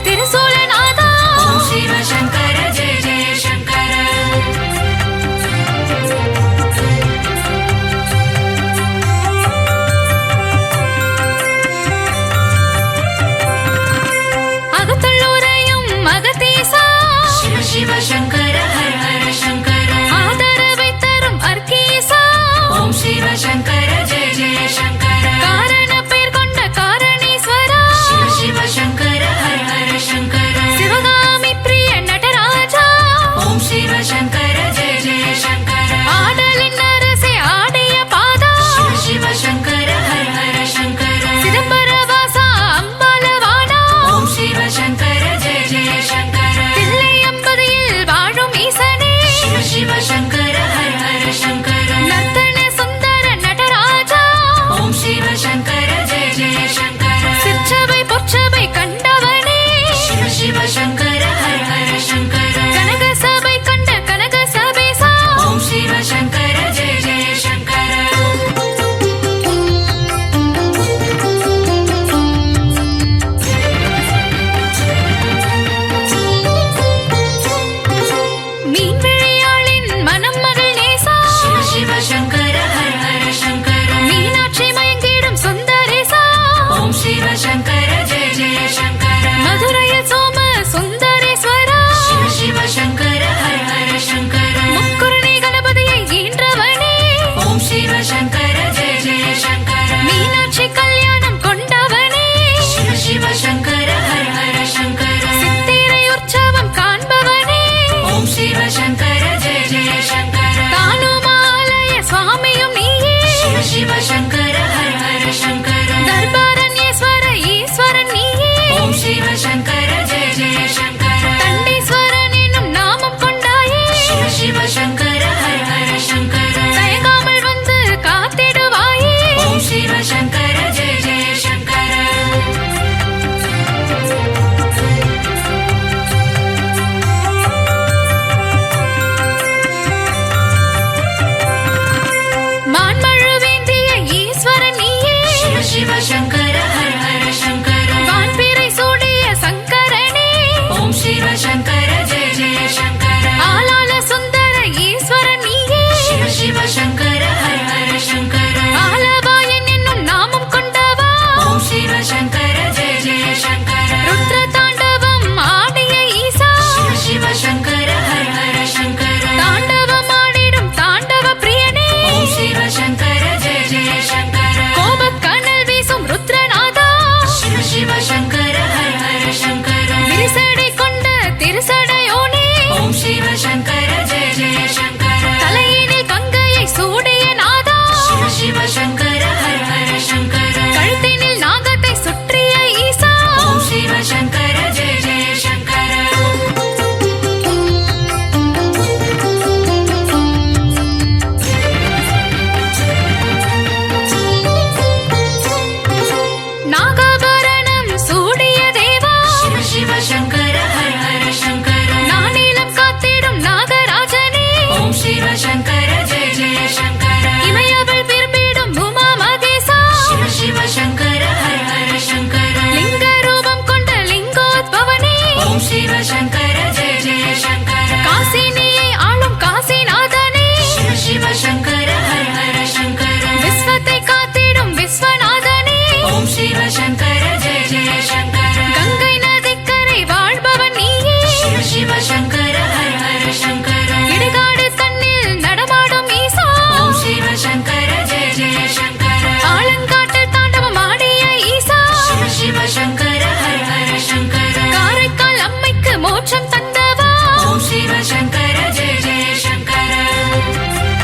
शिव शङ्कर जय जय शङ्कर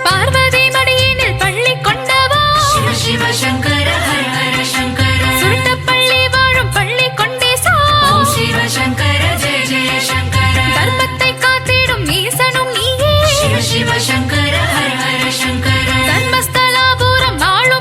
பார்வதி மடியினில் பள்ளி கொண்டவா शिव शिव शङ्कर हर हर शङ्कर சுருட்டப்பள்ளி வாழும் பள்ளி கொண்டேசா ஓம் शिव शङ्कर जय जय शङ्कर தர்மத்தை காத்திடும் ஈசனும் நீயே शिव शिव शङ्कर हर हर शङ्कर தர்மஸ்தலாபுரம் வாழும்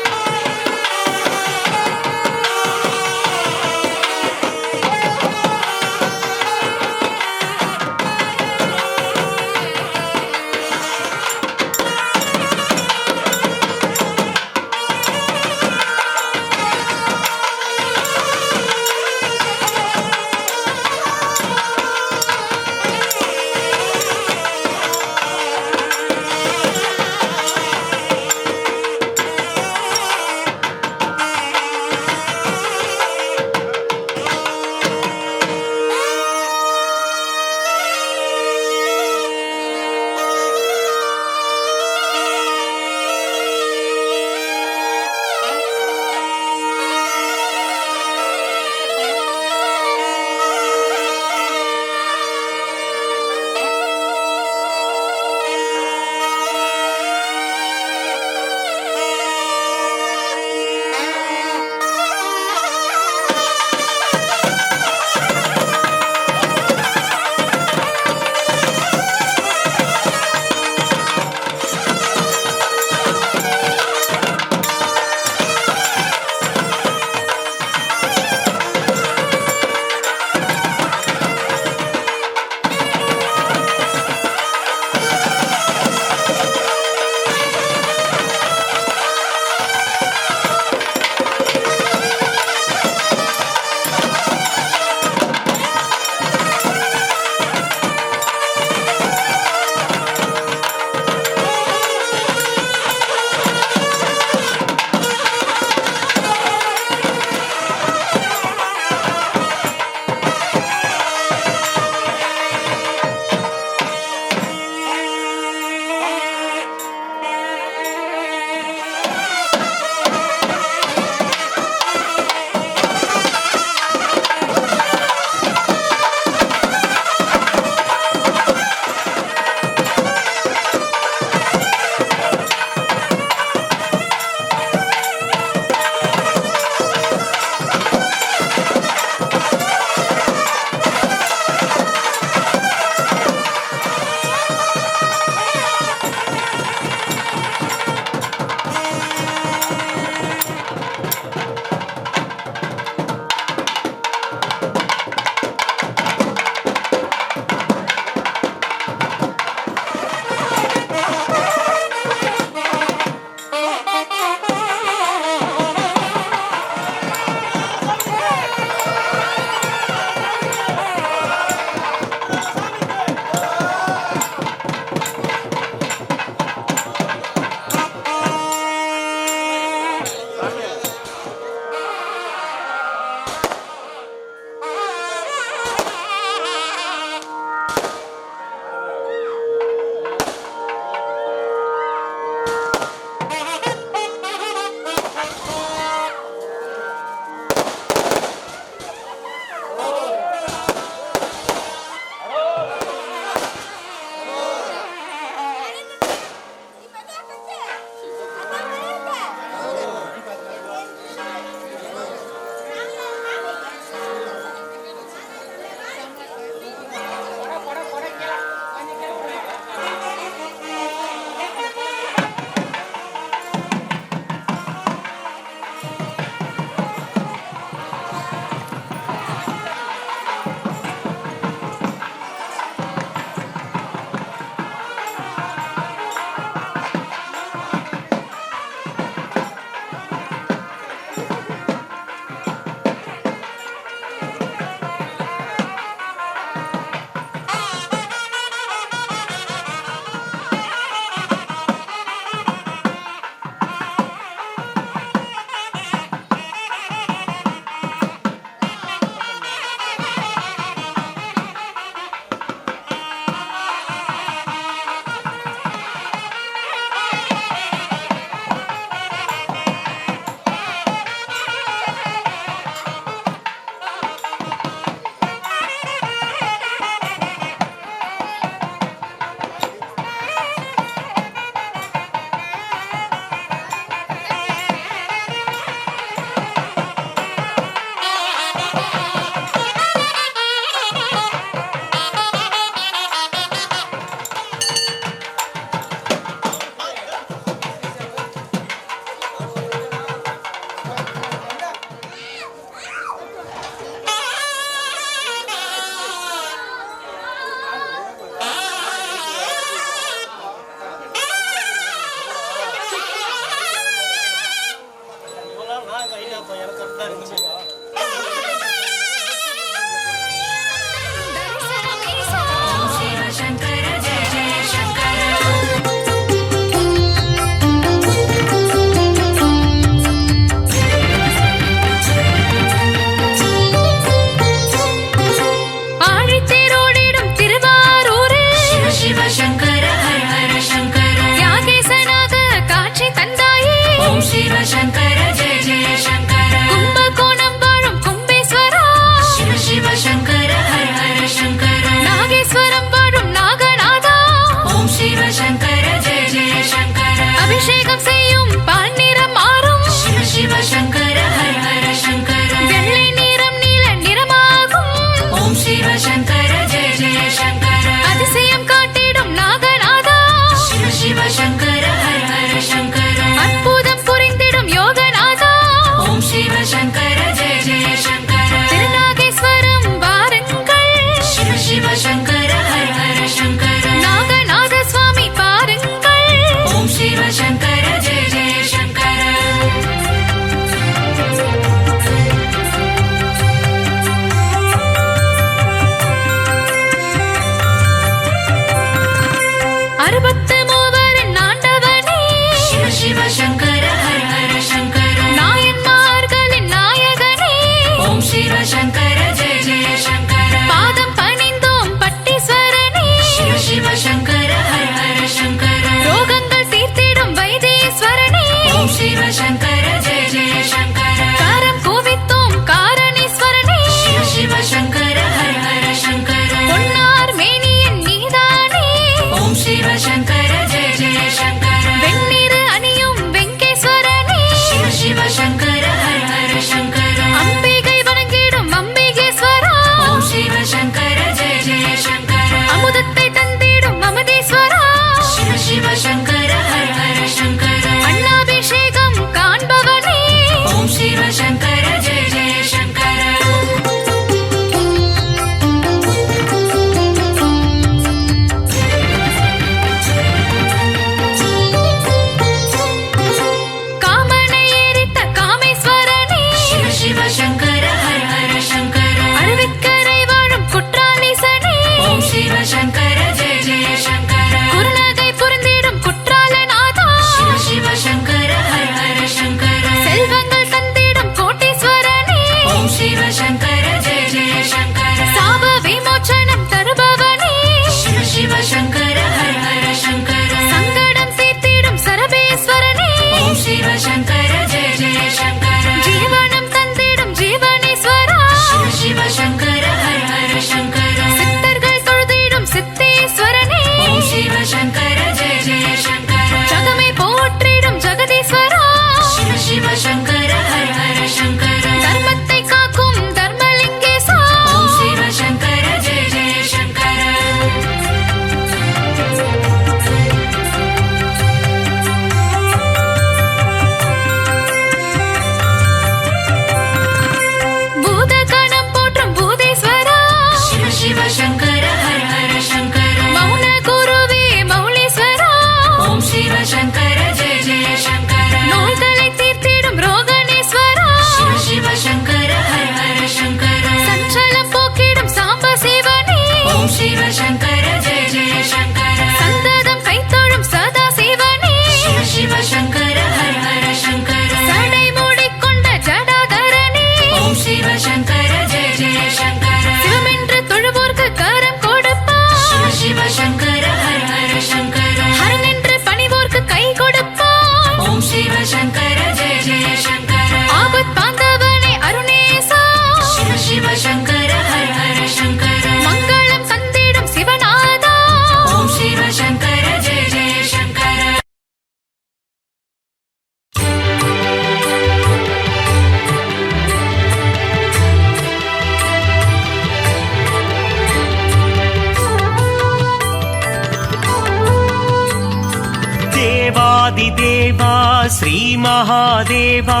தேவாதி தேவா ஸ்ரீ மகாதேவா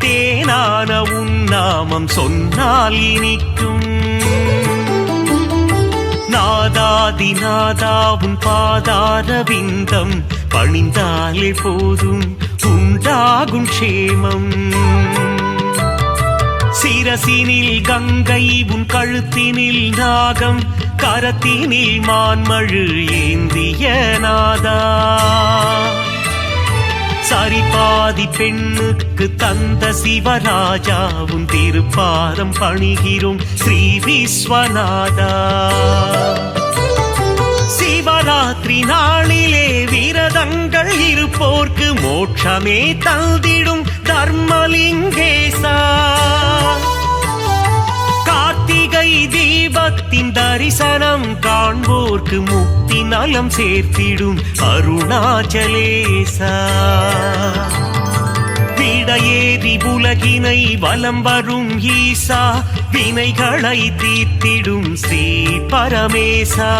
தேனான உன் நாமம் சொன்னால் இனிக்கும். நாதாதி நாதாவும் பாதார விந்தம் பணிந்தாலே போதும் உண்டாகும் க்ஷேமம். சிரசினில் கங்கை உன் கழுத்தினில் நாகம் கரத்தினில் மான்மழு ஏந்திய நாதா. சரிபாதி பெண்ணுக்கு தந்த சிவராஜா உன் திருப்பாதம் பணிகிறோம் ஸ்ரீ விஸ்வநாதா. சிவராத்திரி நாளிலே விரதங்கள் இருப்போர்க்கு மோட்சமே தந்திடும் தர்மலிங்கேசா. கார்த்திகை தீபத்தின் தரிசனம் காண்போர்க்கு முக்தி நலம் சேர்த்திடும் அருணாச்சலேசா. விடையேறி உலகினை வலம் வரும் ஈசா வினைகளை தீர்த்திடும் ஸ்ரீ பரமேசா.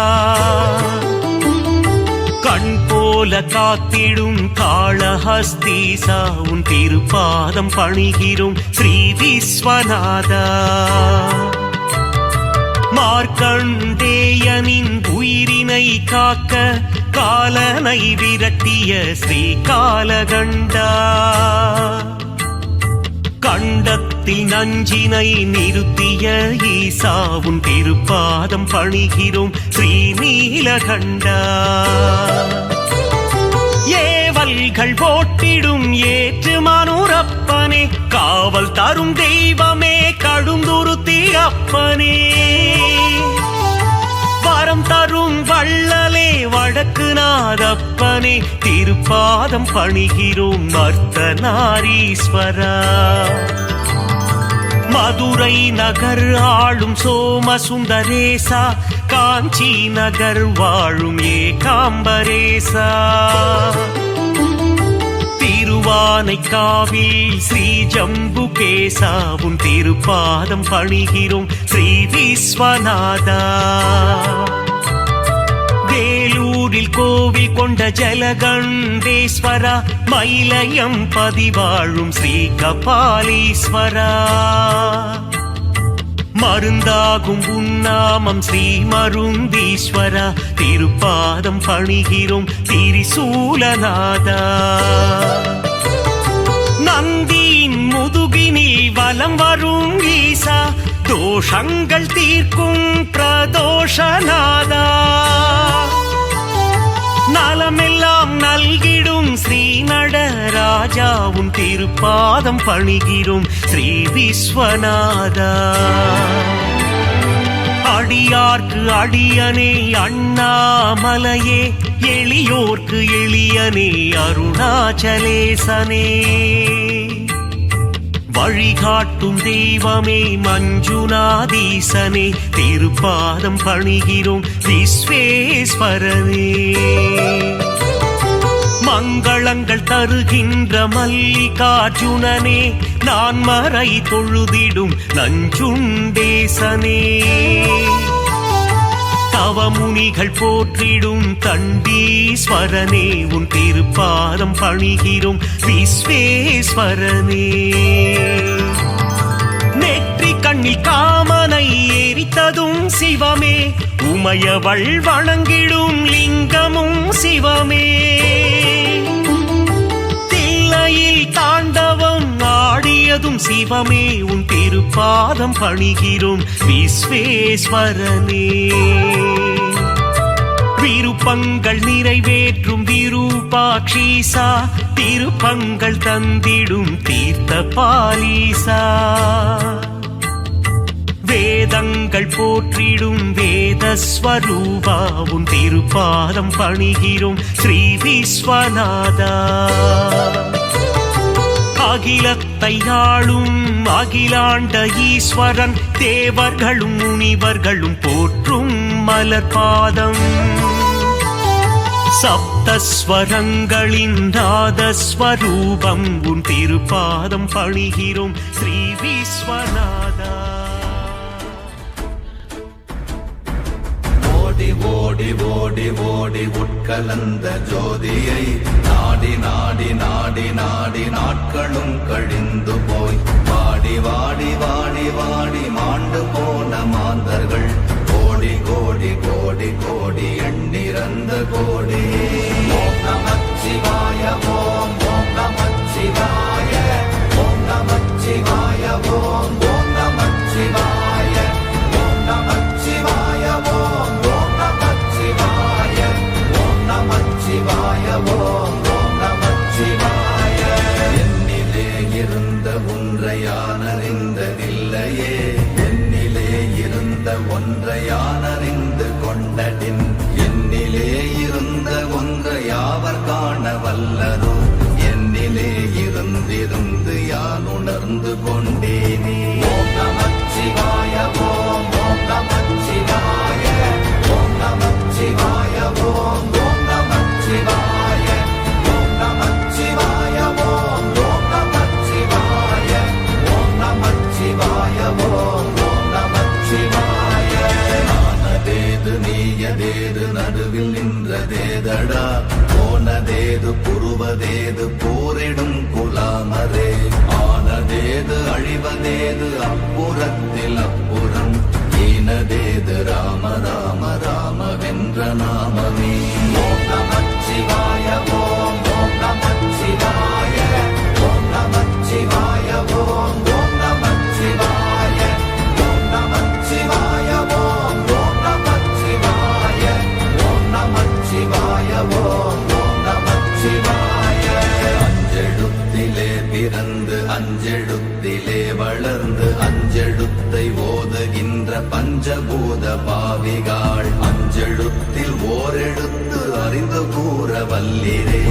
கண் போல காத்திடும் காளஹஸ்தீசா உன் திருப்பாதம் பணிகிறோம் ஸ்ரீ விஸ்வநாதா. மார்க்கண்டேயனின் உயிரினை காக்க காலனை விரட்டிய ஸ்ரீ காலகண்டா. கண்டத்தில் நஞ்சினை நிறுத்திய ஈசா உன் திருப்பாதம் பணிகிறோம் ஸ்ரீ நீலகண்டா. ஏவல்கள் போட்டிடும் ஏற்று மனுரப்பனே காவல் தரும் தெய்வமே கடுந்துருத்தி அப்பனே. வரம் தரும் வள்ளலே வடக்கு நாதப்பனே திருப்பாதம் பணிகிறோம் அர்த்தநாரீஸ்வரா. மதுரை நகர் ஆளும் சோமசுந்தரேசா காஞ்சி நகர் வாழும் ஏகாம்பரேசா. திருவானைக்காவில் ஸ்ரீ ஜம்புகேசா உன் திருப்பாதம் பணிகிறோம் ஸ்ரீ விஸ்வநாதா. வேலூரில் கோவில் கொண்ட ஜலகண்டேஸ்வரா மயிலயம் பதிவாழும் ஸ்ரீ கபாலீஸ்வரா. மருந்தாகும் உன்னாமம் ஸ்ரீ மருந்தீஸ்வரா திருப்பாதம் பணிகிறோம் திரிசூலநாதா. நந்தியின் முதுகினில் வலம் வரும் ஈசா தோஷங்கள் தீர்க்கும் பிரதோஷநாதா. நலமெல்லாம் நல்கிடும் ஸ்ரீ நடராஜா உன் திருப்பாதம் பணிகிறோம் ஸ்ரீ விஸ்வநாதா. அடியார்க்கு அடியனே அண்ணாமலையே எளியோர்க்கு எளியனே அருணாச்சலேசனே. வழிகாட்டும் தெய்வமே மஞ்சுநாதீசனே திருப்பாதம் பணிகிறோம் விஸ்வேஸ்வரனே. மங்களங்கள் தருகின்ற மல்லிகார்ஜுனனே நான் மறை தொழுதிடும் நஞ்சுண்டேசனே. தவமுனிகள் போற்றிடும் தண்டீஸ்வரனே உன் திருப்பாதம் பணிகிறோம் விஸ்வேஸ்வரனே. நெற்றி கண்ணில் காமனை எரித்ததும் சிவமே உமையவள் வணங்கிடும் லிங்கமும் சிவமே. தில்லையில் தாண்டவம் ஆடியதும் சிவமே உன் திருப்பாதம் பணிகிறோம் விஸ்வேஸ்வரனே. விருப்பங்கள் நிறைவேற்றும் விரூபாட்சீசா திருப்பங்கள் தந்திடும் தீர்த்த பாலீசா. வேதங்கள் போற்றிடும் வேதஸ்வரூபா உன் திருப்பாதம் பணிகிறோம் ஸ்ரீ விஸ்வநாதா. அகிலத்தை ஆளும் அகிலாண்ட ஈஸ்வரன் தேவர்களும் முனிவர்களும் போற்றும் மலர்பாதம். சப்தஸ்வரங்களின் நாதஸ்வரூபம் உன் திருப்பாதம் பணிகிறோம் ஸ்ரீ விஸ்வநாதா. ஓடி ஓடி ஓடி ஓடி ஓடி உட்கலந்த ஜோதியை நாடி நாடி நாடி நாடி நாட்களும் கழிந்து போய் வாடி வாடி வாடி வாடி மாண்டு போன மாந்தர்கள் கோடி கோடி கோடி கோடி எண்ணிறந்த கோடி. ஓம் நமச்சிவாய ஓம் ஓம் நமச்சிவாய ஓம் நமச்சிவாய ஓம் ஓம் நமச்சிவாய ஓம் நமச்சிவாய ஓம் ஓம் நமச்சிவாய ஓம் நமச்சிவாய ஓம் ஓம் நமச்சிவாய. என்னிலே இருந்த ஒன்றை யான் அறிந்ததில்லையே, என்னிலே இருந்த ஒன்றை யான் அறிந்து கொண்டடின், என்னிலே இருந்த ஒன்றை யாவர் காண வல்லரோ, என்னிலே இருந்திருந்து யான் உணர்ந்து கொண்டேனே. ஓம் நமச்சிவாய ஓம் ஓம் நமச்சிவாய ஓம் நமச்சிவாய ஓம் ஓம் நமச்சிவாய ஓம் நமச்சிவாய ஓம் ஓம் நமச்சிவாய ஓம் நமச்சிவாய ஓம் ஓம் நமச்சிவாய. ஆனதேது நீயதேது நடுவில் நின்றதேதடா, போனதேது புருவதேது போரிடும் குலாமரே, ஆனதேது அழிவதேது அப்புறத்தில் அப்புறம், ஈனதேது ராம ராம ராமவென்ற நாமமே. ஓம் நமச்சிவாய ஓம் ஓம் நமச்சிவாய ஓம் நமச்சிவாய ஓம் ஓம் நமச்சிவாய ஓம் நமச்சிவாய ஓம் ஓம் நமச்சிவாய ஓம் நமச்சிவாய ஓம் ஓம் நமச்சிவாய. அஞ்செழுத்திலே பிறந்து அஞ்செழுத்திலே வளர்ந்து அஞ்செழுத்தை ஓதுகின்ற பஞ்சபூத பாவிகாள், அஞ்செழுத்தில் ஓரெழுத்து அறிந்து கூற வல்லிரே,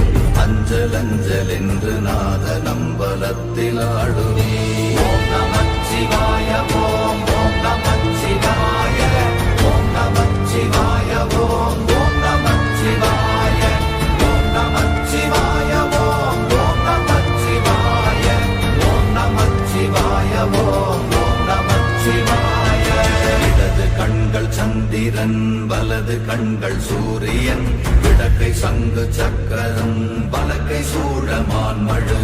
அஞ்சல் அஞ்சல் என்று நாத நம்பலத்தில் ஆடுவே. ஓம் நமச்சிவாய ஓம் ஓம் நமச்சிவாய ஓம் நமச்சிவாய ஓம் ஓம் நமச்சிவாய ஓம் நமச்சிவாய ஓம் ஓம் நமச்சிவாய ஓம் நமச்சிவாய ஓம் ஓம் நமச்சிவாய. இடது கண்கள் சந்திரன் வலது கண்கள் சூரியன், இடக்கை சங்கு சக்கரம் வலக்கை சூழமான்மழு,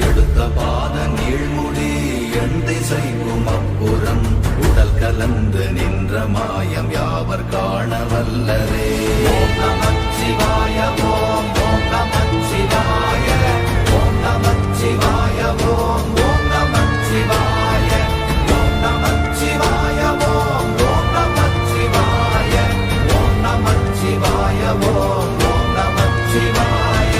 எடுத்த பாத நீழ்முடி எண் திசைக்கும் அப்புறம், உடல் கலந்து நின்ற மாயம் யாவர் காண வல்லரே. ஓம் நமச்சிவாய ஓம் ஓம் நமச்சிவாய ஓம் நமச்சிவாய ஓம் ஓம் நமச்சிவாய ஓம் நமச்சிவாய ஓம் ஓம் நமச்சிவாய ஓம் நமச்சிவாய ஓம் ஓம் நமச்சிவாய.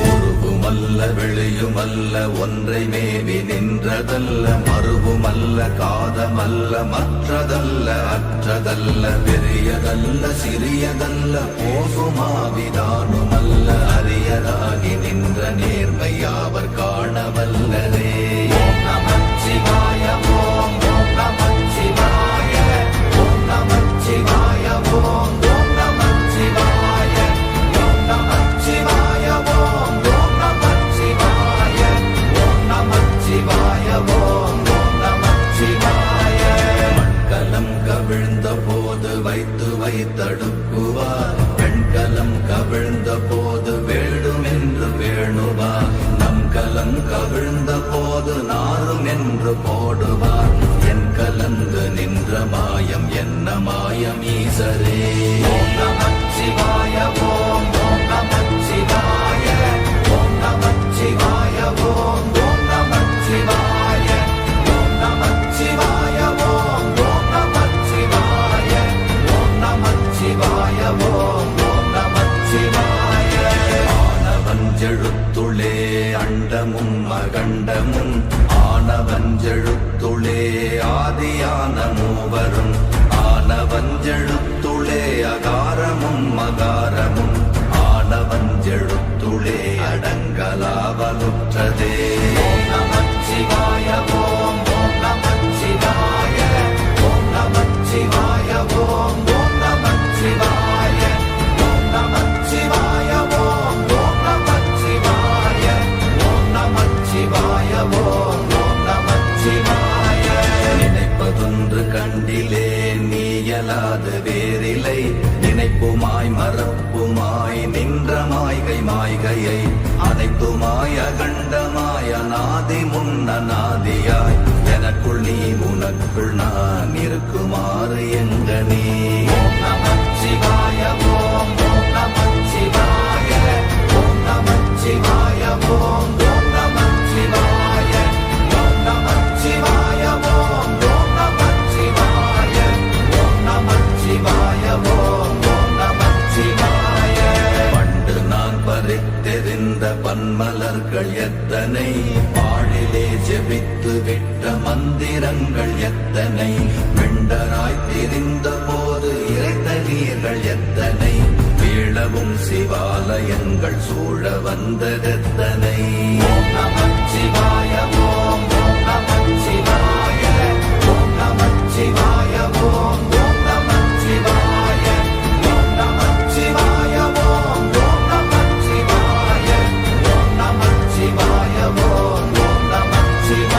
உருவுமல்ல வெளியுமல்ல ஒன்றை மேவி நின்றதல்ல, மறுவுமல்ல காதமல்ல மற்றதல்ல அற்றதல்ல, பெரியதல்ல சிறியதல்ல போகுமாவிதானுமல்ல, அரியதாகி நின்ற நேர்மை யாவர் காண வல்லரே. ஓம் நமச்சிவாய ஓம் ஓம் நமச்சிவாய ஓம் நமச்சிவாய ஓம் ஓம் நமச்சிவாய ஓம் நமச்சிவாய ஓம் ஓம் நமச்சிவாய ஓம் நமச்சிவாய ஓம் ஓம் நமச்சிவாய. மண்கலம் கவிழ்ந்த போது வைத்து வைத்தடுக்குவார், பெண்கலம் கவிழ்ந்த போது வேடும் என்று வேணுவார், நம் கலம் கவிழ்ந்த போது நாரும் என்று போடுவார், என் கலந்து நின்ற மாயம் என்ன மாயம் ஈசரே. ஓம் நமச்சிவாய ஓம் ஓம் நமச்சிவாய ஓம் நமச்சிவாய ஓம் ஓம் நமச்சிவாய ஓம் நமச்சிவாய ஓம் ஓம் நமச்சிவாய ஓம் நமச்சிவாய ஓம் ஓம் நமச்சிவாய. ஆனவஞ்செழுத்துளே அண்டமும் அகண்டமும், ஆனவஞ்செழுத்துளே ஆதியான மூவரும், ஆனவஞ்செழுத்துளே அகாரமும் மகாரமும், ஆனவஞ்செழுத்துளே அடங்கலாவலுற்றதே. ஓம் நமச்சிவாய ஓம் ஓம் நமச்சிவாய ஓம் நமச்சிவாய ஓம் ஓம் நமச்சிவாய ஓம் நமச்சிவாய அயலாது வேறிலை நினைப்புமாய் மறப்புமாய் நின்ற மாய்கை மாய்கையை அனைத்துமாய் அகண்டமாய் அநாதி முன்னநாதியாய் எனக்குள் நீ உனக்குள் நான் இருக்குமாறு எங்க நீ ஓம் நமச்சிவாய ஓம் ஓம் நமச்சிவாய ஓம் நமச்சிவாய ஓம் ஓம் நமச்சிவாய ஓம் நமச்சிவாய ஓம் ஓம் நமச்சிவாய ஓம் நமச்சிவாய ஓம் ஓம் நமச்சிவாய பண்டு நான் பறித்தெறிந்த பன்மலர்கள் எத்தனை பாழிலே ஜெபித்து விட்ட மந்திரங்கள் எத்தனை மெண்டராய் திரிந்த போது இறைத்த நீர்கள் எத்தனை வீழவும் சிவாலயங்கள் சூழ வந்ததெத்தனை ஓம் நமச்சிவாய ஓம் ஓம் நமச்சிவாய ஓம் நமச்சிவாய ஓம் ஓம் நமச்சிவாய ஓம் நமச்சிவாய ஓம் ஓம் நமச்சிவாய ஓம் நமச்சிவாய ஓம் ஓம் நமச்சிவாய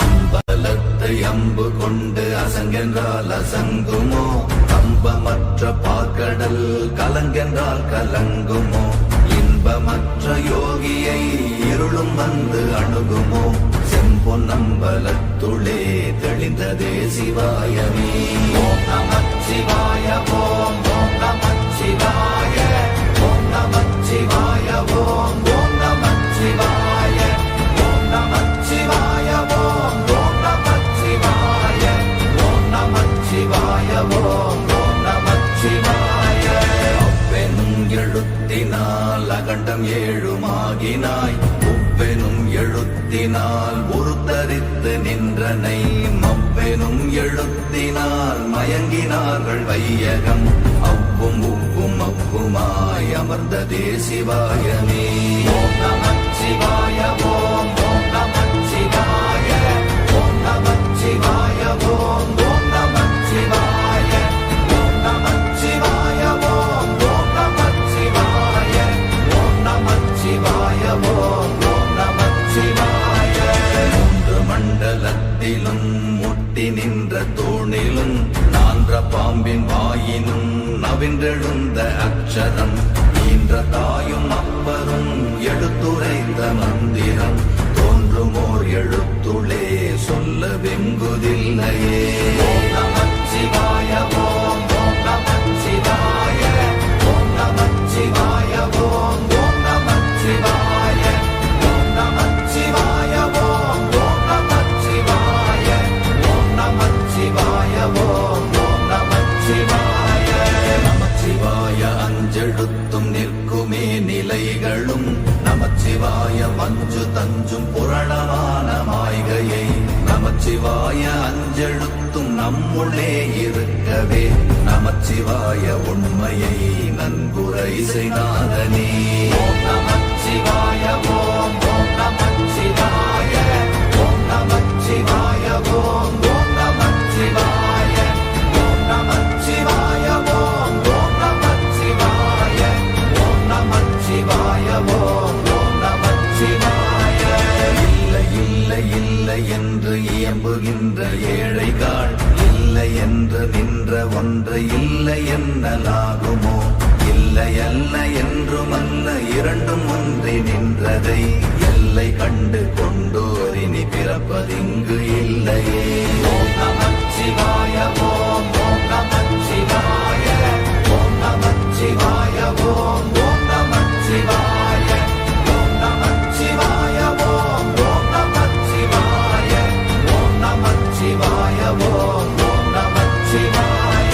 அம்பலத்தை அம்பு கொண்டு அசங்கென்றால் அசங்குமோ கம்பமற்ற பாக்கடல் கலங்கென்றால் கலங்குமோ இன்பமற்ற யோகியை இருளும் வந்து அணுகுமோ செம்பொன்னம்பலத்துளே தெளிந்ததே சிவாயமே ஓம் நமச்சிவாய ஓம் ஓம் நமச்சிவாய ஓம் நமச்சிவாய ஓம் ஓம் நமச்சிவாய ஓம் நமச்சிவாய ஓம் ஓம் நமச்சிவாய ஓம் நமச்சிவாய ஓம் ஓம் நமச்சிவாய அவ்வெனும் எழுத்தினால் அகண்டம் ஏழுமாகினாய் உவ்வெனும் எழுத்தினால் உருத்தரித்து நின்றனை மவ்வெனும் எழுத்தினால் மயங்கினார்கள் வையகம் அவ்வும் உவ்வும் அவ்வுமாய் அமர்ந்ததே சிவாயமே ஓம் நமச்சிவாய ஓம் ஓம் நமச்சிவாய ஓம் நமச்சிவாய ஓம் ஓம் நமச்சிவாய ஓம் நமச்சிவாய ஓம் ஓம் நமச்சிவாய ஓம் நமச்சிவாய ஓம் ஓம் நமச்சிவாய மூன்று மண்டலத்திலும் முட்டி நின்ற தூணிலும் நான்ற பாம்பின் வாயினும் நவின்றெழுந்த அக்ஷரம் ஈன்ற தாயும் அப்பரும் எடுத்துரைத்த மந்திரம் தோன்றுமோர் எழுத்துளே சொல்ல வெங்குதில்லையே ஓம் நமச்சிவாய ஓம் ஓம் நமச்சிவாய ஓம் நமச்சிவாய ஓம் ஓம் நமச்சிவாய ஓம் நமச்சிவாய ஓம் ஓம் நமச்சிவாய ஓம் நமச்சிவாய ஓம் ஓம் நமச்சிவாய நமச்சிவாய அஞ்செழுத்தும் நிற்குமே நிலைகளும் நமச்சிவாய மஞ்சு தஞ்சும் புரணமான மாய்கையை நமச்சிவாய அஞ்செழுத்தும் நம்முள்ளே இருக்கவே நமச்சிவாய உண்மையை நன்குரை செய்தாதனே ஓம் நமச்சிவாய ஓம் ஓம் நமச்சிவாய ஓம் நமச்சிவாய ஓம் ஓம் நமச்சிவாய ஓம் நமச்சிவாய ஓம் ஓம் நமச்சிவாய ஓம் நமச்சிவாய ஓம் ஓம் நமச்சிவாய இல்லை இல்லை இல்லை என்று இயம்புகின்ற ஏழைகள் இல்லை என்று நின்ற ஒன்று இல்லை என்னலாகுமோ இல்லை அல்ல என்றுமல்ல இரண்டும் ஒன்றி நின்றதை எல்லை கண்டு கொண்டோரினி பிறப்பதிங்கு இல்லையே ஓம் நமச்சிவாய ஓம் ஓம் நமச்சிவாய ஓம் நமச்சிவாய ஓம் ஓம் நமச்சிவாய ஓம் நமச்சிவாய ஓம் ஓம் நமச்சிவாய ஓம் நமச்சிவாய ஓம் ஓம் நமச்சிவாய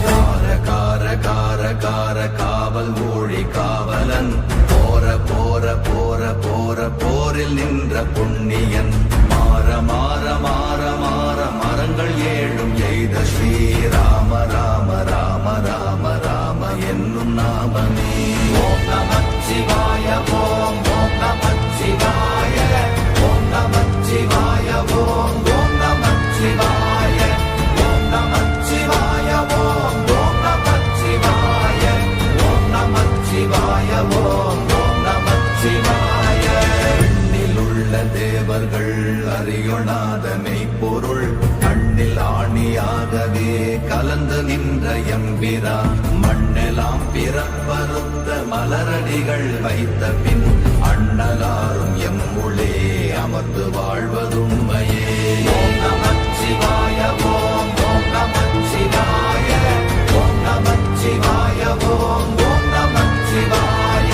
கார கார கார கார காவல் ஊழி காவலன் கோர போர போர போர போரில் நின்ற புண்ணியன் மாற மாற மாற மாற மரங்கள் ஏழும் எய்த ஸ்ரீராம ராம ராம ராம ராம என்னும் நாமமே. ஓம் நமச்சிவாய ஓம் ஓம் நமச்சிவாய ஓம் நமச்சிவாய ஓம் ஓம் நமச்சிவாய ஓம் நமச்சிவாய ஓம் ஓம் நமச்சிவாய ஓம் நமச்சிவாய ஓம் ஓம் நமச்சிவாய. எண்ணில் உள்ள தேவர்கள் அறியொணாத மெய்ப்பொருள் கண்ணில் ஆணியாகவே கலந்து நின்ற எம்பிரா மண்ணெல்லாம் பிறப்பறுத்த மலரடிகள் வைத்த பின் அண்ணலாரும் எம்முளே அமர்ந்து வாழ்வதுண்மையே. ஓம் நமச்சிவாய ஓம் ஓம் நமச்சிவாய ஓம் நமச்சிவாய ஓம் ஓம் நமச்சிவாய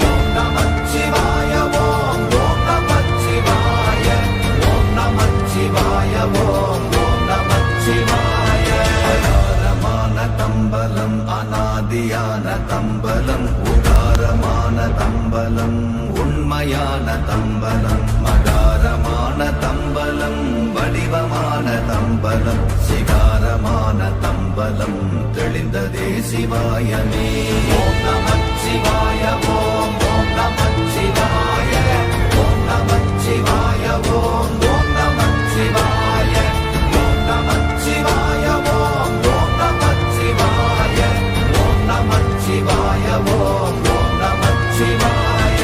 ஓம் நமச்சிவாய ஓம் ஓம் நமச்சிவாய ஓம் நமச்சிவாய ஓம் ஓம் நமச்சிவாய. அகாரமான தம்பலம் அநாதியான தம்பலம் உகாரமான தம்பலம் உண்மையான தம்பலம் மகாரமான தம்பலம் வடிவமான தம்பலம் சிகாரமான தம்பலம் தெளிந்ததே சிவாயமே. ஓம் நமச்சிவாய ஓம் ஓம் நமச்சிவாய ஓம் நமச்சிவாய ஓம் ஓம் நமச்சிவாய ஓம் நமச்சிவாய ஓம் ஓம் நமச்சிவாய ஓம் நமச்சிவாய ஓம் ஓம் நமச்சிவாய.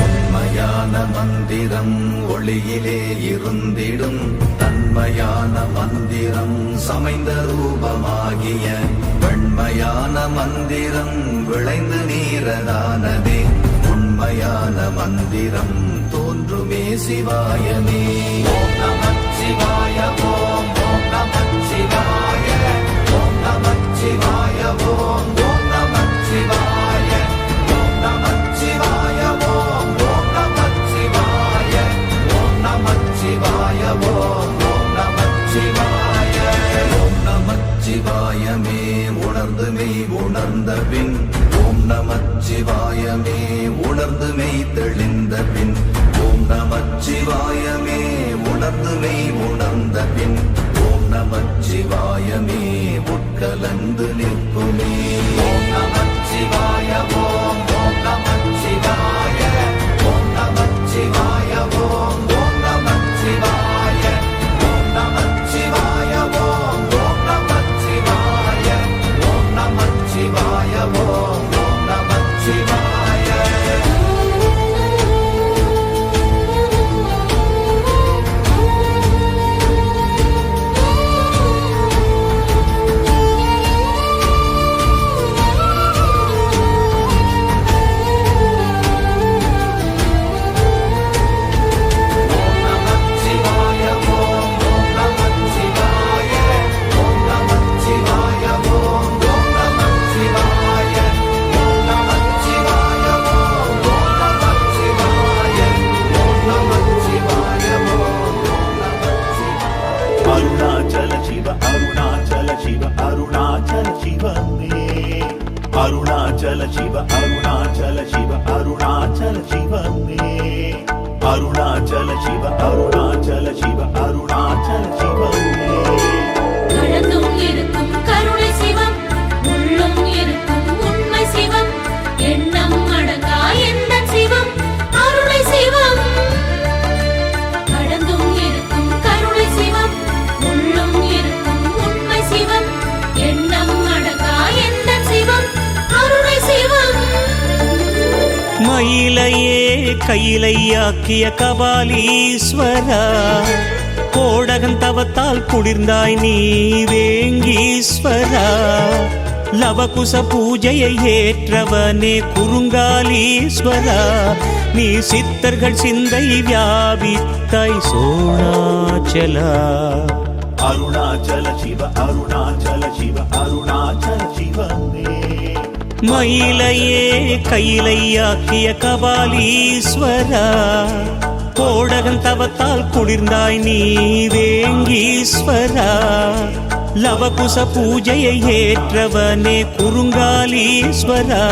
உண்மையான மந்திரம் ஒளியிலே இருந்திடும் தன்மையான மந்திரம் சமைந்த ரூபமாகிய வெண்மையான மந்திரம் விளைந்து நீரதானதே உண்மையான மந்திரம் தோன்றுமே சிவாயமே. ஓம் நமச்சிவாய ஓம் ஓம் நமச்சிவாய ஓம் நமச்சிவாய ஓம் ஓம் நமச்சிவாய ஓம் நமச்சிவாய ஓம் ஓம் நமச்சிவாய ஓம் நமச்சிவாய ஓம் ஓம் நமச்சிவாய. ஓம் நமச்சிவாயமே உணர்ந்து மெய் உணர்ந்த பின் ஓம் நமச்சிவாயமே உணர்ந்து மெய் தெளிந்த பின் ஓம் நமச்சிவாயமே உணர்ந்து மெய் உணர்ந்த பின் ஓம் நமச்சிவாயமே உட்கலந்து நிற்குமே. ஓம் நமச்சிவாய ஓம் ஓம் நமச்சிவாய ஓம் நமச்சிவாய ஓம் ஓம் நமச்சிவாய ஓம் நமச்சிவாய ஓம் ஓம் நமச்சிவாய ஓம் நமச்சிவாய ஓம் ஓம் நமச்சிவாய. அருணாச்சல சிவ அருணாச்சல சிவ அருணாச்சல சிவமே. அருணாச்சல சிவ அருணாச்சல சிவ அருணாச்சல சிவமே. அருணாச்சல சிவ அருணாச்சல சிவ அருணாச்சல சிவமே. கடந்தும் இருக்கும் கருணை சிவம் உள்ளும் இருக்கும் உண்மை சிவம் எண்ணம் அடங்கா எந்த சிவம் அருணை சிவம். கடந்தும் இருக்கும் கருணை சிவம் உள்ளும் இருக்கும் உண்மை சிவம் எண்ணம் அடங்கா எந்த சிவம் அருணை சிவம். மயிலையே கையிலையாக்கிய கபாலீஸ்வரா கோடகன் தவத்தால் குளிர்ந்தாய் நீ வேங்கீஸ்வரா லவகுச பூஜையை ஏற்றவனே குறுங்காலீஸ்வரா நீ சித்தர்கள் சிந்தை வியாபித்தாய் சோணாச்சலா. அருணாச்சல சிவ அருணாச்சல சிவ அருணாச்சல சிவமே. மயிலையே கையிலையாக்கிய கபாலீஸ்வரா கோடகன் தவத்தால் குளிர்ந்தாய் நீ வேங்கீஸ்வரா லவகுச பூஜையை ஏற்றவனே குறுங்காலீஸ்வரா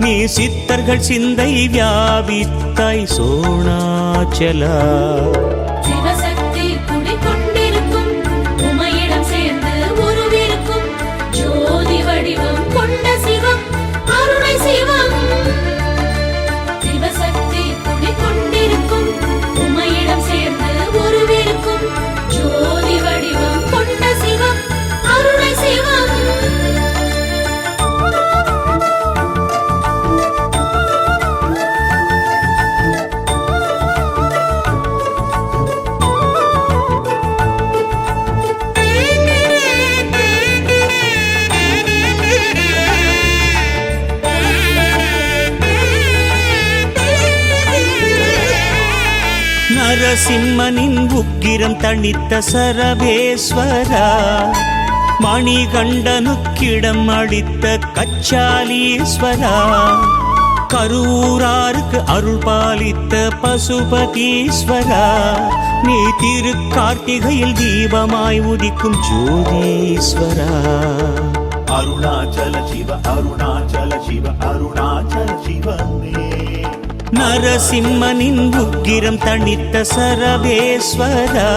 நீ சித்தர்கள் சிந்தை வியாபித்தாய் சோணாச்சலா. சிவசக்தி குடிகொண்டிருக்கும் உமையிடம் சேர்ந்து உருவிருக்கும் ஜோதி வடிவம் கொண்ட சிவம் அருணை சிவம். சிவசக்தி குடிகொண்டிருக்கும் உமையிடம் சேர்ந்து உருவிருக்கும் ஜோதி வடிவம் கொண்ட சிவம் அருணை சிவம். நரசிம்மனின் உக்கிரம் தணித்த சரபேஸ்வரா, மணிகண்டனுக்கிடம் அளித்த கச்சாலீஸ்வரா, கரூராருக்கு அருள் பாலித்த பசுபதீஸ்வரா, நீ திருக்கார்த்திகையில் தீபமாய் உதிக்கும் ஜோதீஸ்வரா. அருணாச்சல சிவ அருணாச்சல சிவ அருணாச்சல சிவமே. நரசிம்மனின் உக்கிரம் தணித்த சரபேஸ்வரா,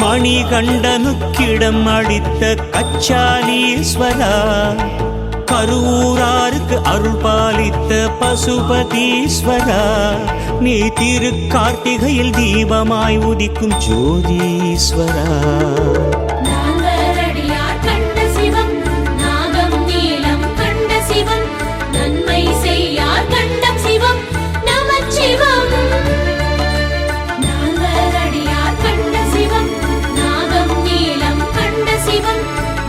மணிகண்டனுக்கிடம் அளித்த கச்சாலீஸ்வரா, கரூராருக்கு அருள் பாலித்த பசுபதீஸ்வரா, நீ திருக்கார்த்திகையில் தீபமாய் உதிக்கும் ஜோதீஸ்வரா. நாங்கரடியார் கண்ட சிவம் நாகம் நீலம் கண்ட சிவம் நன்மை செய்யார் கண்டம் சிவம் நமச்சிவம். நாங்கரடியார் கண்ட சிவம் நாகம் நீலம் கண்ட சிவம்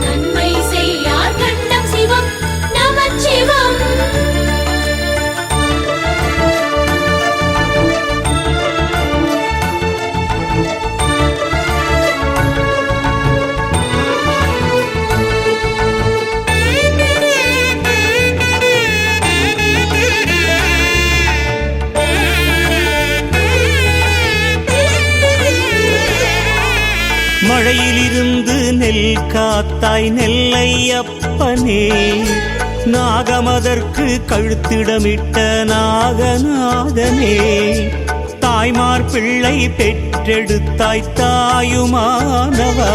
நன்மை செய்யார் கண்டம் சிவம் நமச்சிவம். மழையிலிருந்து நெல் காத்தாய் நெல்லையப்பனே, நாகமதற்கு கழுத்திடமிட்ட நாகநாதனே, தாய்மார் பிள்ளை பெற்றெடுத்தாய் தாயுமானவா,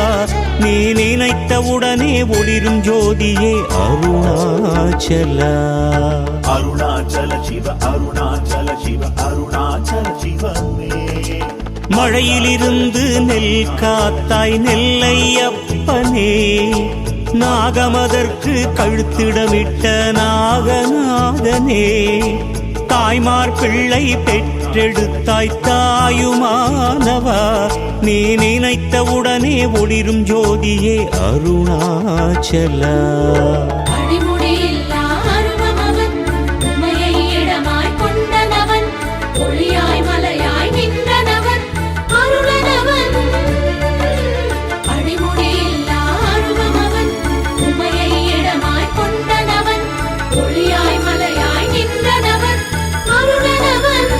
நீ நினைத்தவுடனே ஒளிரும் ஜோதியே அருணாச்சலா. அருணாச்சல சிவ அருணாச்சல சிவ அருணாச்சல சிவமே. மழையிலிருந்து நெல் காத்தாய் நெல்லையப்பனே, நாகமதற்கு கழுத்திடமிட்ட நாகநாதனே, தாய்மார் பிள்ளை பெற்றெடுத்தாய் தாயுமானவா, நீ நினைத்தவுடனே ஒளிரும் ஜோதியே அருணாச்சலா. அடிமுடியில்லா அருவமவன் உமையை இடமாய் கொண்டனவன் ஒளியாய் மலையாய் நின்றனவன் அருளனவன். அடிமுடியில்லா அருவமவன் உமையை இடமாய் கொண்டனவன் ஒளியாய் மலையாய் நின்றனவன் அருளனவன்.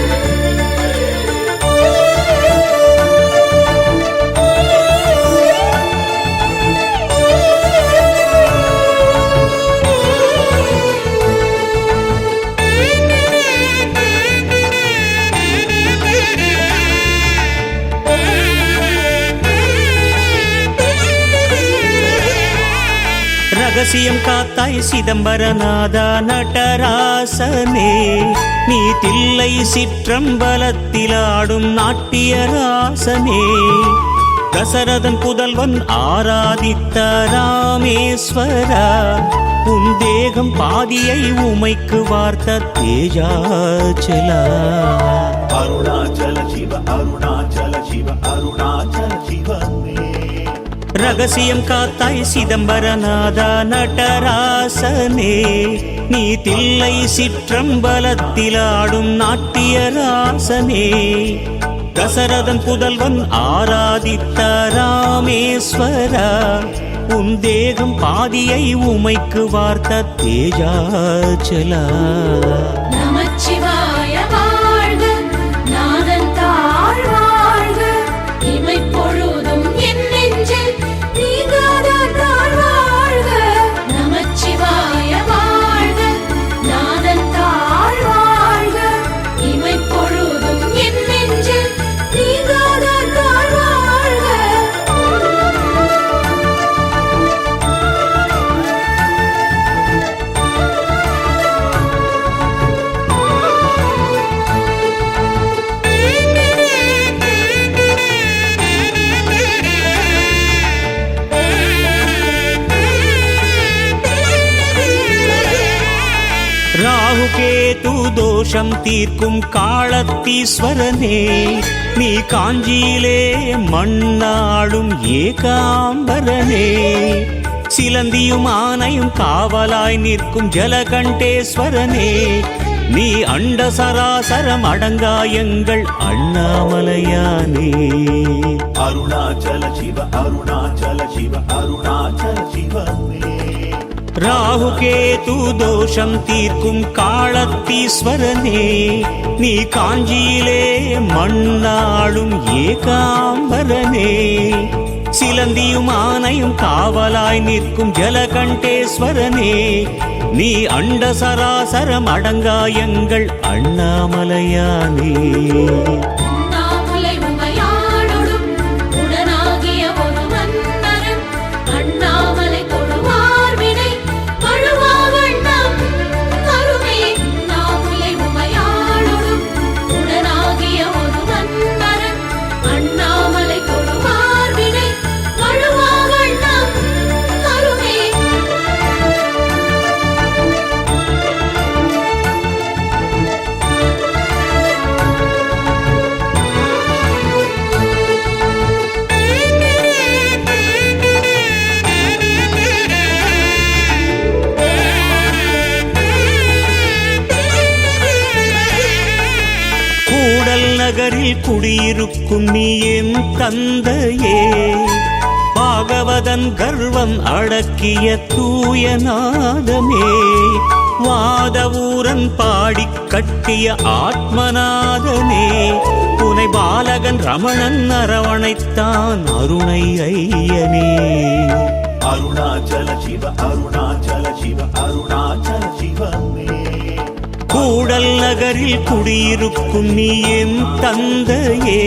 ரகசியம் காத்தாய் சிதம்பரநாதா நடராசனே, நீ தில்லை சிற்றம்பலத்திலாடும் நாட்டியராசனே, தசரதன் புதல்வன் ஆராதித்த ராமேஸ்வரா, உன் தேகம் பாதியை உமைக்கு வார்த்த தேஜாச்சலா. அருணாச்சல சிவ அருணாச்சல சிவ அருணாச்சல சிவமே. ரகசியம் காத்தாய் சிதம்பரநாதா நடராசனே, நீ தில்லை சிற்றம்பலத்திலாடும் நாட்டியராசனே, தசரதன் புதல்வன் ஆராதித்த ராமேஸ்வரா, உன் தேகம் பாதியை உமைக்கு வார்த்த தேஜாச்சலா. நமச்சிவாய வாழ்க நாதன் தாழ் வாழ்க இமைப்பொழுதும் என் நெஞ்சில் நீங்காத தாழ் வாழ்க. நமச்சிவாய வாழ்க நாதன் கேது தோஷம் தீர்க்கும் காளத்தீஸ்வரனே, நீ காஞ்சியிலே மண்ணாடும் ஏகாம்பரனே, சிலந்தியும் ஆனையும் காவலாய் நிற்கும் ஜலகண்டேஸ்வரனே, நீ அண்ட சராசரம் அடங்காயங்கள் அண்ணாமலையானே. அருணாச்சல சிவ அருணாச்சல சிவ அருணாச்சல சிவனே. ராகு கேது தோஷம் தீர்க்கும் காளத்தீஸ்வரனே, நீ காஞ்சியிலே மண்ணாளும் ஏகாம்பரனே, சிலந்தியும் ஆனையும் காவலாய் நிற்கும் ஜலகண்டேஸ்வரனே, நீ அண்ட சராசரம் அடங்காயங்கள் அண்ணாமலையானே. அண்ணாமலை உமையாளோடும் உடனாகிய ஒரு மன்னரும் அண்ணாமலை தொழுவார் வினை வழுவா வண்ணம் கருமே. அண்ணாமலை உமையாளோடும் உடனாகிய ஒரு மன்னரும் அண்ணாமலை தொழுவார் வினை வழுவா வண்ணம் கருமே. கூடல் நகரில் குடியிருக்கும் நீ என் தந்தையே, பாகவதன் கர்வம் அடக்கிய தூயநாதமே, வாதவூரன் பாடிக் கட்டிய ஆத்மநாதனே, புனை பாலகன் ரமணன் அரவணைத்தான் அருணை ஐயனே. அருணாச்சல சிவ அருணாச்சல சிவ அருணாச்சல சிவனே. கூடல் நகரில் குடியிருக்கும் நீ என் தந்தையே,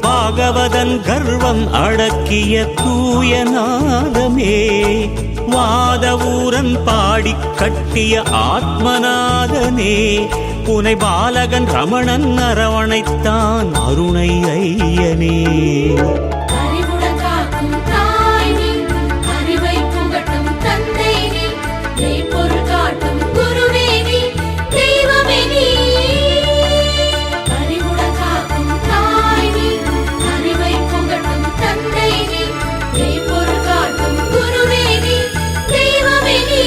பாகவதன் கர்வம் அடக்கிய தூயநாதமே, வாதவூரன் பாடிக் கட்டிய ஆத்மநாதனே, புனை பாலகன் ரமணன் அரவணைத்தான் அருணை ஐயனே. அறிவுடன் காக்கும் தாய் நீ, அறிவை புகட்டும் தந்தை நீ, மெய்ப்பொருள் காட்டும் குருவே நீ, தெய்வமே நீ. அறிவுடன் காக்கும் தாய் நீ, அறிவை புகட்டும் தந்தை நீ, மெய்ப்பொருள் காட்டும் குருவே நீ, தெய்வமே நீ.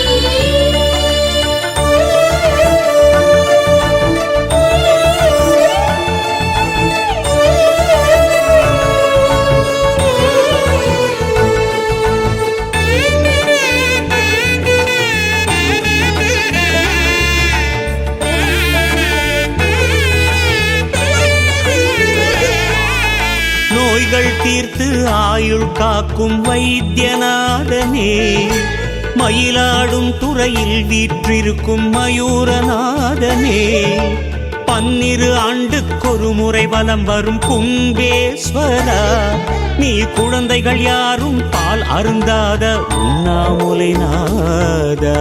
நோய்கள் தீர்த்து ஆயுள் காக்கும் வைத்தியநாதனே, மயிலாடும் துறையில் வீற்றிருக்கும் மயூரநாதனே, 12 ஆண்டுக்கொரு முறை வலம் வரும் கும்பேஸ்வரா, நீ குழந்தைகள் யாரும் பால் அருந்தாத உண்ணாமுலை நாதா.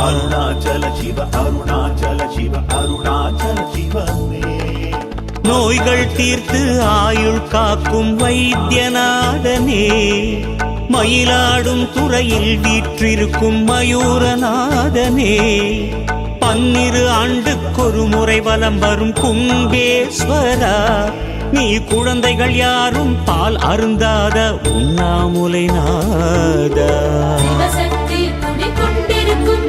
அருணாச்சல சிவ அருணாச்சல சிவ அருணாச்சல சிவனே. நோய்கள் தீர்த்து ஆயுள் காக்கும் வைத்தியநாதனே, மயிலாடும் துறையில் வீற்றிருக்கும் மயூரநாதனே, 12 ஆண்டுக்கொரு முறை வலம் வரும் கும்பேஸ்வரா, நீ குழந்தைகள் யாரும் பால் அருந்தாத உண்ணாமுலை நாதா. சிவசக்தி குடிகொண்டிருக்கும்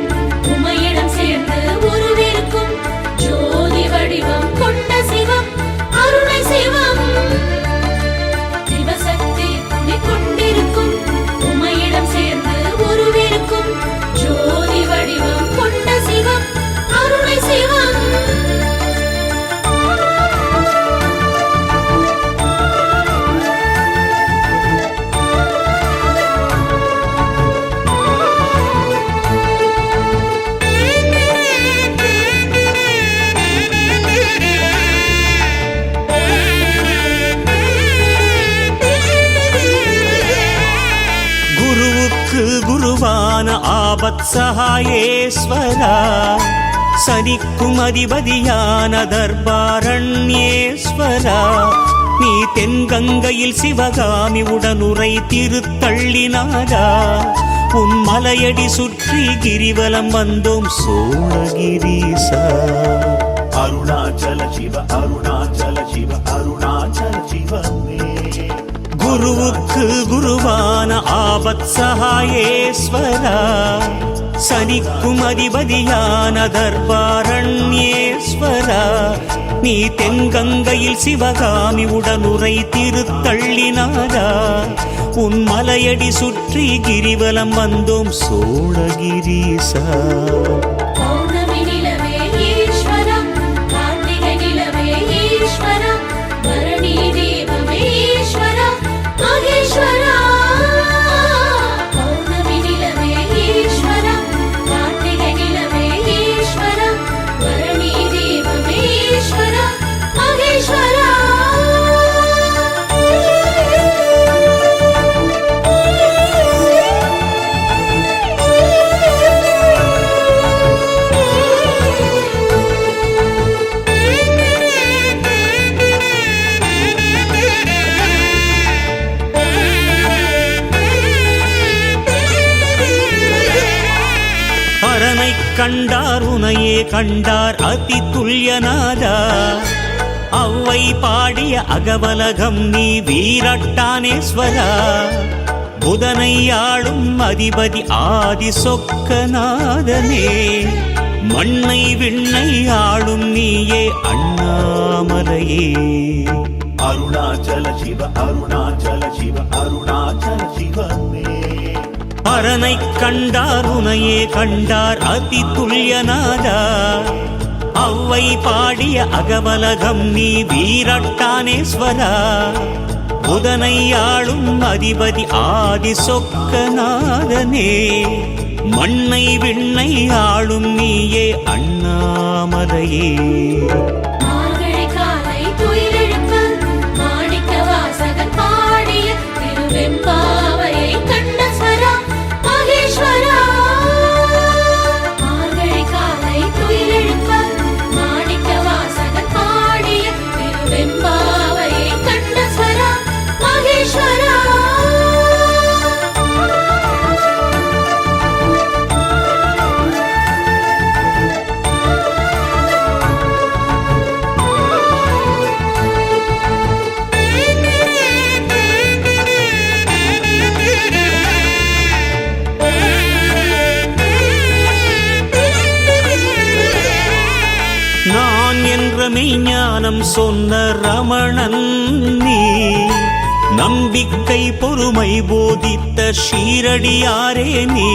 உமையிடம் சேர்ந்து உருவிருக்கும் ஜோதி வடிவம் கொண்ட சிவம் அருணை சிவம். சிவசக்தி குடிகொண்டிருக்கும் உமையிடம் சேர்ந்து உருவிருக்கும் ஜோதி வடிவம் கொண்ட சிவம் அருணை சிவம். குருவான ஆபத் சகாயேஸ்வரா, சனிக்கும் அதிபதியான தர்பாரண்யேஸ்வரா, நீ தென்கங்கையில் சிவகாமி உடனுரை திருத்தள்ளினாதா, உன் மலையடி சுற்றி சுற்றி கிரிவலம் வந்தோம் சோழகிரீசா. அருணாச்சல சிவ அருணாச்சல சிவ அருணாச்சல சிவமே. குருவுக்கு குருவான ஆபத் சகாயேஸ்வரா, சனிக்கும் அதிபதியான தர்பாரண்யேஸ்வரா, நீ தென்கங்கையில் சிவகாமி உடனுரை திருத்தள்ளினாரா, உன் மலையடி சுற்றி கிரிவலம் வந்தோம் சோழகிரீசா. பௌர்ணமி நிலவே ஈஸ்வரா, கார்த்திகை நிலவே ஈஸ்வரா, பரணி தீபமே ஈஸ்வரா, மகேஸ்வரா. பௌர்ணமி நிலவே ஈஸ்வரா, கார்த்திகை நிலவே ஈஸ்வரா, பரணி தீபமே ஈஸ்வரா, மகேஸ்வரா. பரனை கண்டார் உனையே கண்டார் அதி துல்யநாதா, அவ்வை பாடிய அகவலகம் நீ வீரட்டானேஸ்வரா, புதனை ஆளும் அதிபதி ஆதி சொக்கநாதனே, மண்ணை விண்ணை ஆளும் நீயே அண்ணாமலையே. அருணாச்சல சிவ அருணாச்சல சிவ அருணாச்சல சிவமே. பரனை கண்டார் உனையே கண்டார் அதி துல்யநாதா, அவ்வை பாடிய அகவலகம் நீ வீரட்டானேஸ்வரா, புதனை ஆளும் அதிபதி ஆதி சொக்கநாதனே, மண்ணை விண்ணை ஆளும் நீயே அண்ணாமலையே. மார்கழி காலை துயிலெழுப்ப மாணிக்க வாசகன் பாடிய திருவெம்பாவையை கண்ட ஸ்வரா, மகேஸ்வரா. மார்கழி காலை துயிலெழுப்ப மாணிக்க வாசகன் பாடிய திருவெம்பாவையை கண்ட ஸ்வரா, மகேஸ்வரா. நான் என்ற மெய்ஞானம் சொன்ன ரமணன் நீ, நம்பிக்கை பொறுமை போதித்த ஷீரடியாரே நீ,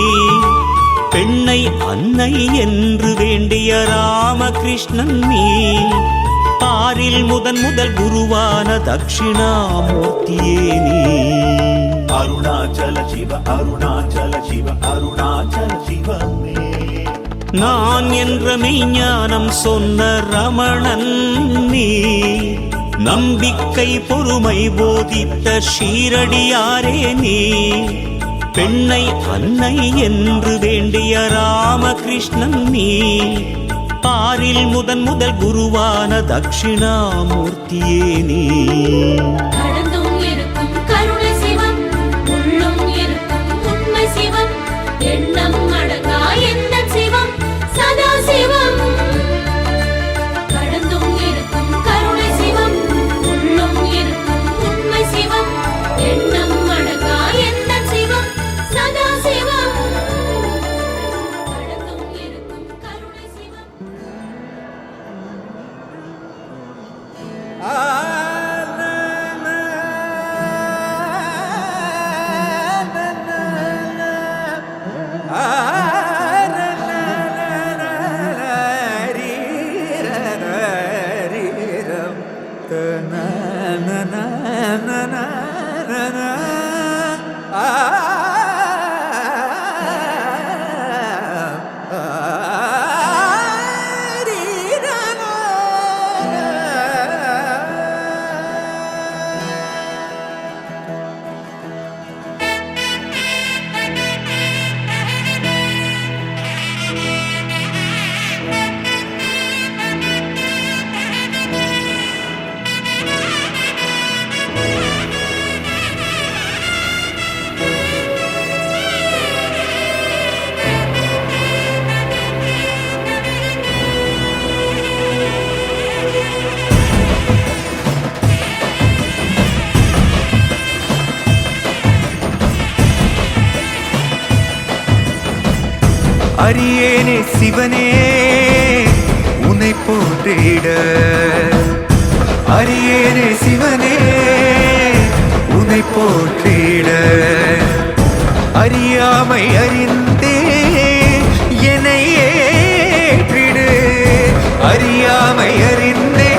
பெண்ணை அன்னை என்று வேண்டிய ராமகிருஷ்ணன் நீ, பாரில் முதல் குருவான தட்சிணாமூர்த்தியே நீ. அருணாச்சல சிவ அருணாச்சல சிவ அருணாச்சல சிவமே. நான் என்ற மெய்ஞானம் சொன்ன ரமணன் நீ, நம்பிக்கை பொறுமை போதித்த ஷீரடியாரே நீ, பெண்ணை அன்னை என்று வேண்டிய ராமகிருஷ்ணன் நீ, பாரில் முதல் குருவான தட்சிணாமூர்த்தியே நீ. கடந்தும் இருக்கும் கருணை சிவம், உள்ளும் இருக்கும் உண்மை சிவம், எண்ணம் அடங்கா எந்த சிவம், சதா சிவம். கடந்தும் இருக்கும் கருணை சிவம், உள்ளும் இருக்கும் உண்மை சிவம், எண்ணம் அடங்கா எந்த சிவம், சதா சிவம். கடந்தும் இருக்கும் கருணை சிவம். அரியேனே சிவனே உன்னை போற்றிட அரியேனே சிவனே உன்னை போற்றிட அறியாமை அறிந்தே என்னை ஏற்றிடு அறியாமை அறிந்தே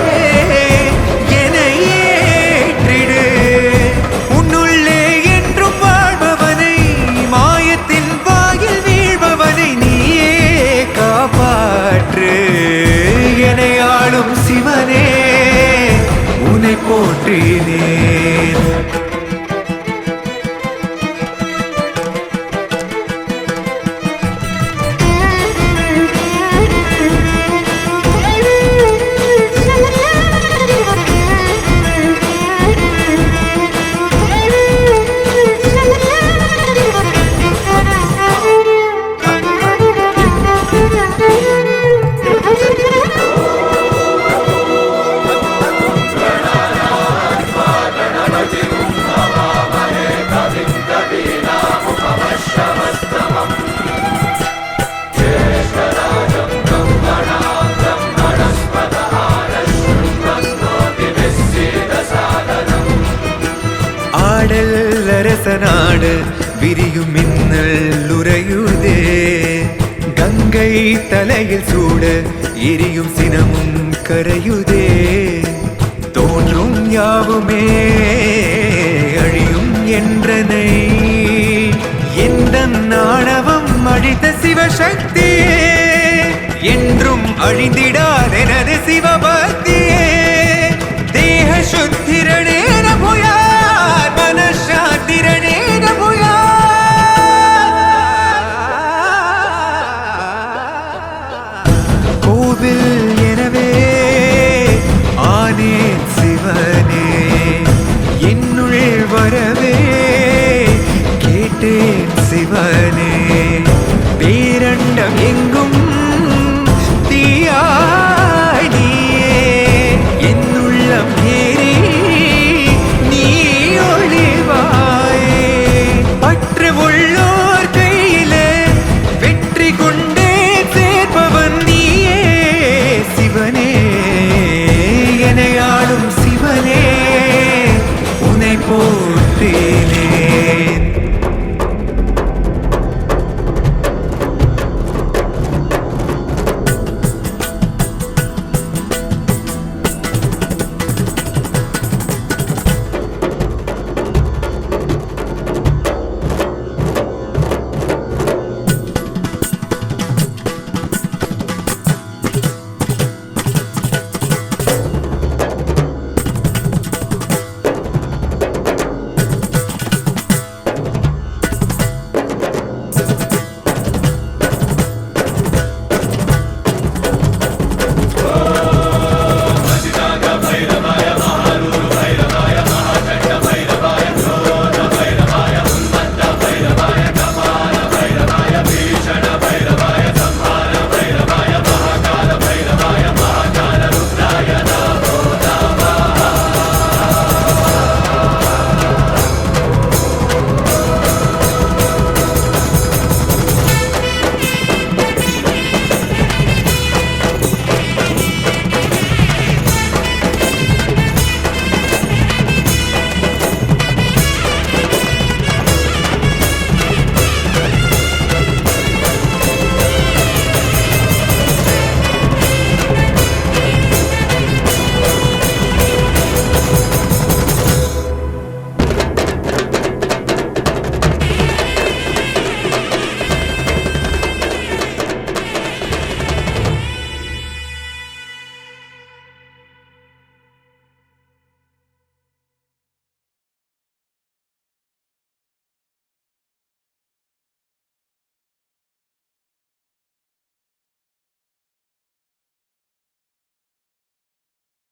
என்னை ஏற்றிடு உன்னுள்ளே என்றும் வாழ்பவனை மாயத்தின் வாயில் வீழ்பவனை நீயே காப்பாற்று என்னை ஆளும் சிவனே உன்னை போற்றினேன் நாடு விரியும் மின்னல் உறையுதே கங்கை தலையில் சூட எரியும் சினமும் கரையுதே தோன்றும் யாவுமே அழியும் என்றனை எந்த நாணவம் அழித்த சிவசக்தியே என்றும் அழிந்திடாதெனது சிவப